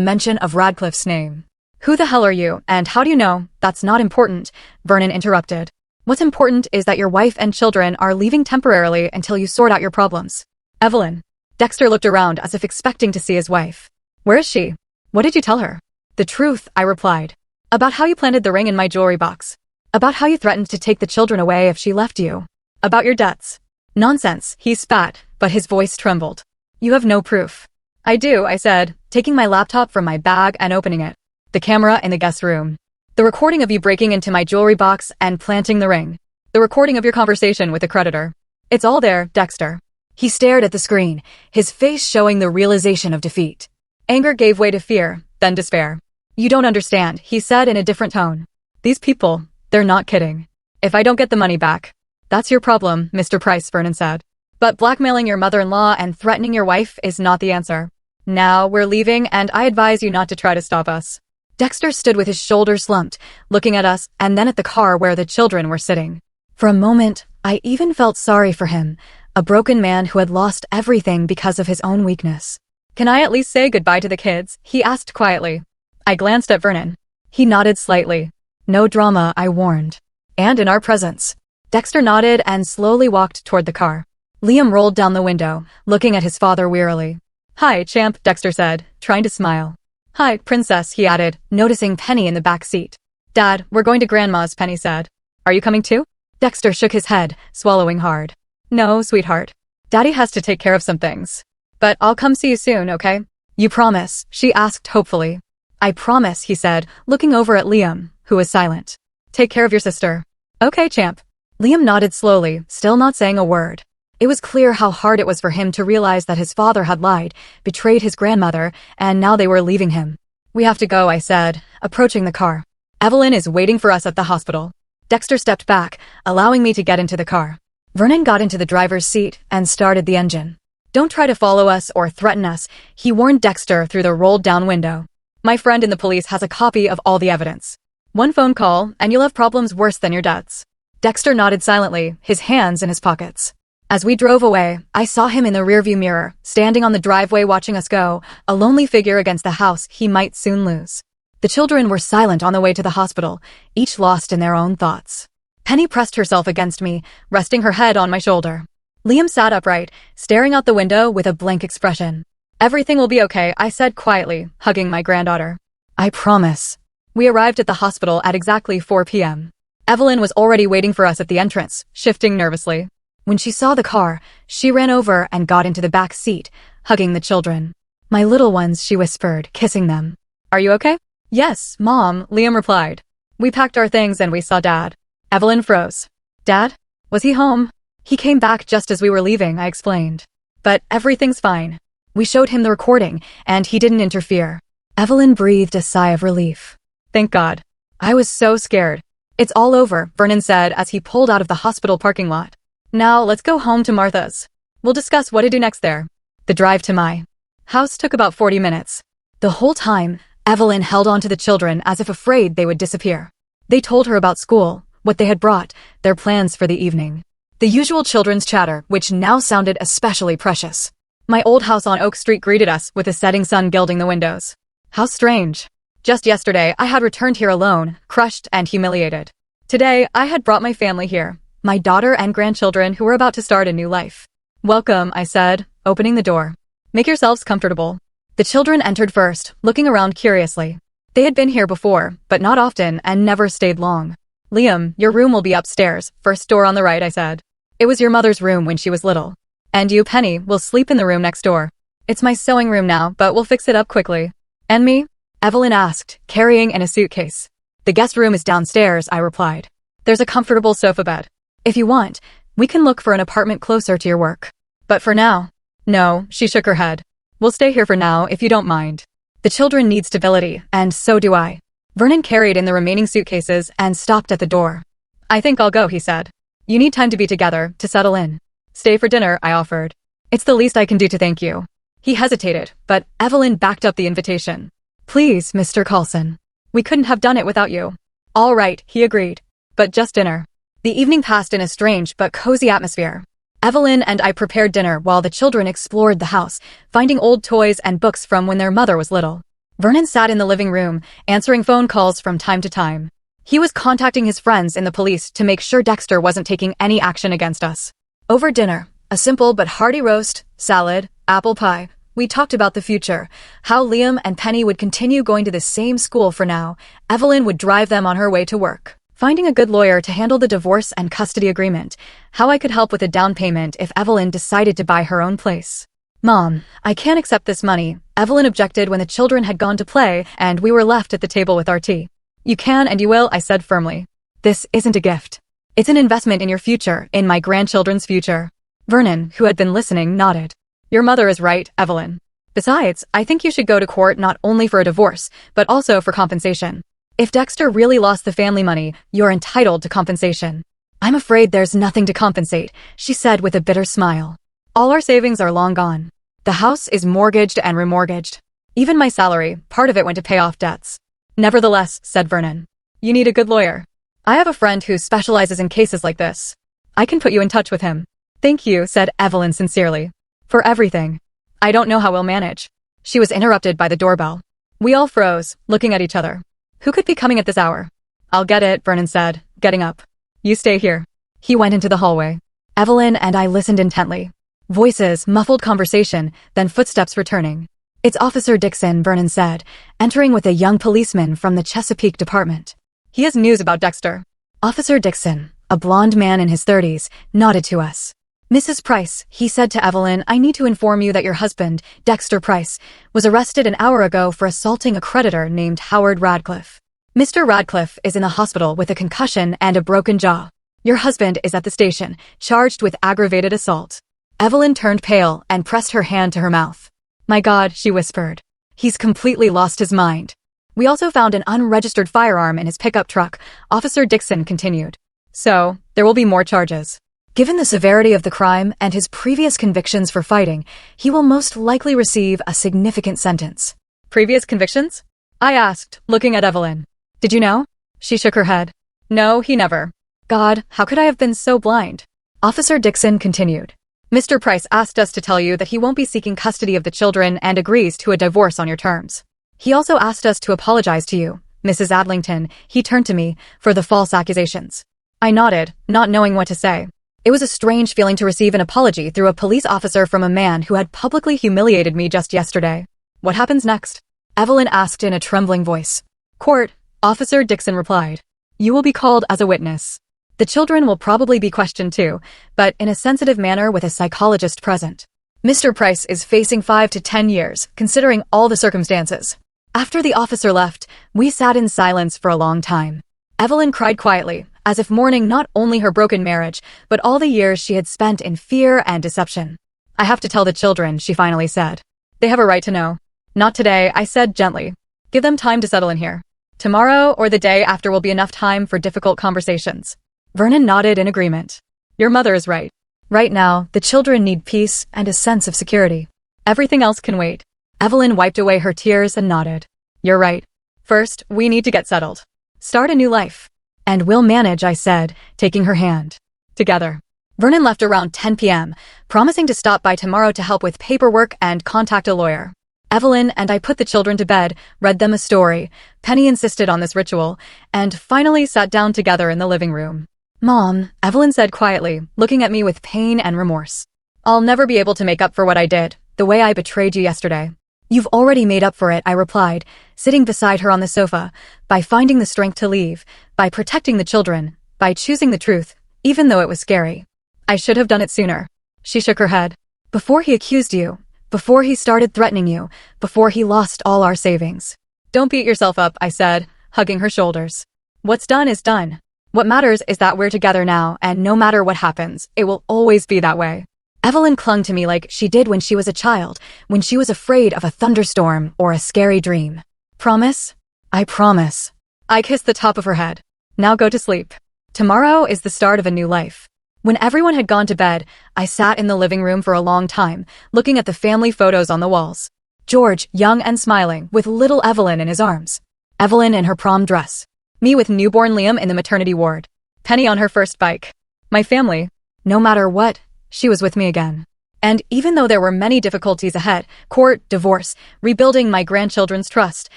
mention of Radcliffe's name. Who the hell are you, and how do you know? That's not important, Vernon interrupted. What's important is that your wife and children are leaving temporarily until you sort out your problems. Evelyn. Dexter looked around as if expecting to see his wife. Where is she? What did you tell her? The truth, I replied. About how you planted the ring in my jewelry box. About how you threatened to take the children away if she left you. About your debts. Nonsense, he spat, but his voice trembled. You have no proof. I do, I said, taking my laptop from my bag and opening it. The camera in the guest room. The recording of you breaking into my jewelry box and planting the ring. The recording of your conversation with the creditor. It's all there, Dexter. He stared at the screen, his face showing the realization of defeat. Anger gave way to fear, then despair. You don't understand, he said in a different tone. These people, they're not kidding. If I don't get the money back, that's your problem, Mr. Price, Vernon said. But blackmailing your mother-in-law and threatening your wife is not the answer. Now we're leaving, and I advise you not to try to stop us. Dexter stood with his shoulders slumped, looking at us and then at the car where the children were sitting. For a moment, I even felt sorry for him, a broken man who had lost everything because of his own weakness. Can I at least say goodbye to the kids? He asked quietly. I glanced at Vernon. He nodded slightly. No drama, I warned. And in our presence. Dexter nodded and slowly walked toward the car. Liam rolled down the window, looking at his father wearily. Hi, champ, Dexter said, trying to smile. Hi, princess, he added, noticing Penny in the back seat. Dad, we're going to Grandma's, Penny said. Are you coming too? Dexter shook his head, swallowing hard. No, sweetheart. Daddy has to take care of some things. But I'll come see you soon, okay? You promise? She asked hopefully. I promise, he said, looking over at Liam, who was silent. Take care of your sister. Okay, champ. Liam nodded slowly, still not saying a word. It was clear how hard it was for him to realize that his father had lied, betrayed his grandmother, and now they were leaving him. We have to go, I said, approaching the car. Evelyn is waiting for us at the hospital. Dexter stepped back, allowing me to get into the car. Vernon got into the driver's seat and started the engine. Don't try to follow us or threaten us, he warned Dexter through the rolled-down window. My friend in the police has a copy of all the evidence. One phone call, and you'll have problems worse than your dad's. Dexter nodded silently, his hands in his pockets. As we drove away, I saw him in the rearview mirror, standing on the driveway watching us go, a lonely figure against the house he might soon lose. The children were silent on the way to the hospital, each lost in their own thoughts. Penny pressed herself against me, resting her head on my shoulder. Liam sat upright, staring out the window with a blank expression. Everything will be okay, I said quietly, hugging my granddaughter. I promise. We arrived at the hospital at exactly 4 p.m. Evelyn was already waiting for us at the entrance, shifting nervously. When she saw the car, she ran over and got into the back seat, hugging the children. My little ones, she whispered, kissing them. Are you okay? Yes, Mom, Liam replied. We packed our things and we saw Dad. Evelyn froze. Dad? Was he home? He came back just as we were leaving, I explained. But everything's fine. We showed him the recording, and he didn't interfere. Evelyn breathed a sigh of relief. Thank God. I was so scared. It's all over, Vernon said as he pulled out of the hospital parking lot. Now let's go home to Martha's. We'll discuss what to do next there. The drive to my house took about 40 minutes. The whole time, Evelyn held on to the children as if afraid they would disappear. They told her about school, what they had brought, their plans for the evening. The usual children's chatter, which now sounded especially precious. My old house on Oak Street greeted us with the setting sun gilding the windows. How strange. Just yesterday, I had returned here alone, crushed and humiliated. Today, I had brought my family here. My daughter and grandchildren who were about to start a new life. Welcome, I said, opening the door. Make yourselves comfortable. The children entered first, looking around curiously. They had been here before, but not often and never stayed long. Liam, your room will be upstairs, first door on the right, I said. It was your mother's room when she was little. And you, Penny, will sleep in the room next door. It's my sewing room now, but we'll fix it up quickly. And me? Evelyn asked, carrying in a suitcase. The guest room is downstairs, I replied. There's a comfortable sofa bed. If you want, we can look for an apartment closer to your work. But for now. No, she shook her head. We'll stay here for now if you don't mind. The children need stability, and so do I. Vernon carried in the remaining suitcases and stopped at the door. I think I'll go, he said. You need time to be together, to settle in. Stay for dinner, I offered. It's the least I can do to thank you. He hesitated, but Evelyn backed up the invitation. Please, Mr. Coulson. We couldn't have done it without you. All right, he agreed. But just dinner. The evening passed in a strange but cozy atmosphere. Evelyn and I prepared dinner while the children explored the house, finding old toys and books from when their mother was little. Vernon sat in the living room, answering phone calls from time to time. He was contacting his friends in the police to make sure Dexter wasn't taking any action against us. Over dinner, a simple but hearty roast, salad, apple pie, we talked about the future, how Liam and Penny would continue going to the same school for now. Evelyn would drive them on her way to work. Finding a good lawyer to handle the divorce and custody agreement, how I could help with a down payment if Evelyn decided to buy her own place. Mom, I can't accept this money, Evelyn objected when the children had gone to play and we were left at the table with our tea. You can and you will, I said firmly. This isn't a gift. It's an investment in your future, in my grandchildren's future. Vernon, who had been listening, nodded. Your mother is right, Evelyn. Besides, I think you should go to court not only for a divorce, but also for compensation. If Dexter really lost the family money, you're entitled to compensation. I'm afraid there's nothing to compensate, she said with a bitter smile. All our savings are long gone. The house is mortgaged and remortgaged. Even my salary, part of it went to pay off debts. Nevertheless, said Vernon, you need a good lawyer. I have a friend who specializes in cases like this. I can put you in touch with him. Thank you, said Evelyn sincerely. For everything. I don't know how we'll manage. She was interrupted by the doorbell. We all froze, looking at each other. Who could be coming at this hour? I'll get it, Vernon said, getting up. You stay here. He went into the hallway. Evelyn and I listened intently. Voices, muffled conversation, then footsteps returning. It's Officer Dixon, Vernon said, entering with a young policeman from the Chesapeake Department. He has news about Dexter. Officer Dixon, a blond man in his 30s, nodded to us. Mrs. Price, he said to Evelyn, I need to inform you that your husband, Dexter Price, was arrested an hour ago for assaulting a creditor named Howard Radcliffe. Mr. Radcliffe is in the hospital with a concussion and a broken jaw. Your husband is at the station, charged with aggravated assault. Evelyn turned pale and pressed her hand to her mouth. My God, she whispered. He's completely lost his mind. We also found an unregistered firearm in his pickup truck, Officer Dixon continued. So, there will be more charges. Given the severity of the crime and his previous convictions for fighting, he will most likely receive a significant sentence. Previous convictions? I asked, looking at Evelyn. Did you know? She shook her head. No, he never. God, how could I have been so blind? Officer Dixon continued. Mr. Price asked us to tell you that he won't be seeking custody of the children and agrees to a divorce on your terms. He also asked us to apologize to you, Mrs. Adlington, he turned to me, for the false accusations. I nodded, not knowing what to say. It was a strange feeling to receive an apology through a police officer from a man who had publicly humiliated me just yesterday. What happens next? Evelyn asked in a trembling voice. Court, Officer Dixon replied. You will be called as a witness. The children will probably be questioned too, but in a sensitive manner with a psychologist present. Mr. Price is facing 5 to 10 years, considering all the circumstances. After the officer left, we sat in silence for a long time. Evelyn cried quietly, as if mourning not only her broken marriage, but all the years she had spent in fear and deception. I have to tell the children, she finally said. They have a right to know. Not today, I said gently. Give them time to settle in here. Tomorrow or the day after will be enough time for difficult conversations. Vernon nodded in agreement. Your mother is right. Right now, the children need peace and a sense of security. Everything else can wait. Evelyn wiped away her tears and nodded. You're right. First, we need to get settled. Start a new life. And we'll manage, I said, taking her hand. Together. Vernon left around 10 p.m., promising to stop by tomorrow to help with paperwork and contact a lawyer. Evelyn and I put the children to bed, read them a story. Penny insisted on this ritual, and finally sat down together in the living room. Mom, Evelyn said quietly, looking at me with pain and remorse. I'll never be able to make up for what I did, the way I betrayed you yesterday. You've already made up for it, I replied, sitting beside her on the sofa, by finding the strength to leave, by protecting the children, by choosing the truth, even though it was scary. I should have done it sooner. She shook her head. Before he accused you, before he started threatening you, before he lost all our savings. Don't beat yourself up, I said, hugging her shoulders. What's done is done. What matters is that we're together now, and no matter what happens, it will always be that way. Evelyn clung to me like she did when she was a child, when she was afraid of a thunderstorm or a scary dream. Promise? I promise. I kissed the top of her head. Now go to sleep. Tomorrow is the start of a new life. When everyone had gone to bed, I sat in the living room for a long time, looking at the family photos on the walls. George, young and smiling, with little Evelyn in his arms. Evelyn in her prom dress. Me with newborn Liam in the maternity ward. Penny on her first bike. My family. No matter what, she was with me again. And even though there were many difficulties ahead, court, divorce, rebuilding my grandchildren's trust,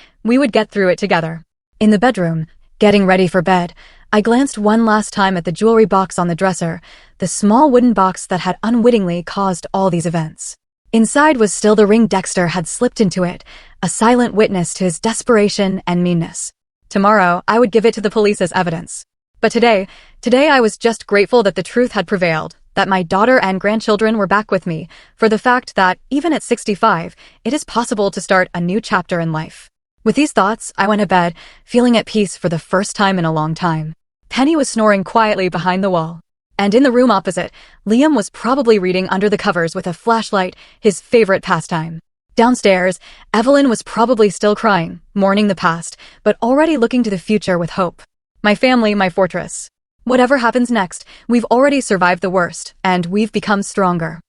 we would get through it together. In the bedroom, getting ready for bed, I glanced one last time at the jewelry box on the dresser, the small wooden box that had unwittingly caused all these events. Inside was still the ring Dexter had slipped into it, a silent witness to his desperation and meanness. Tomorrow, I would give it to the police as evidence. But today I was just grateful that the truth had prevailed, that my daughter and grandchildren were back with me, for the fact that, even at 65, it is possible to start a new chapter in life. With these thoughts, I went to bed, feeling at peace for the first time in a long time. Penny was snoring quietly behind the wall. And in the room opposite, Liam was probably reading under the covers with a flashlight, his favorite pastime. Downstairs, Evelyn was probably still crying, mourning the past, but already looking to the future with hope. My family, my fortress. Whatever happens next, we've already survived the worst, and we've become stronger.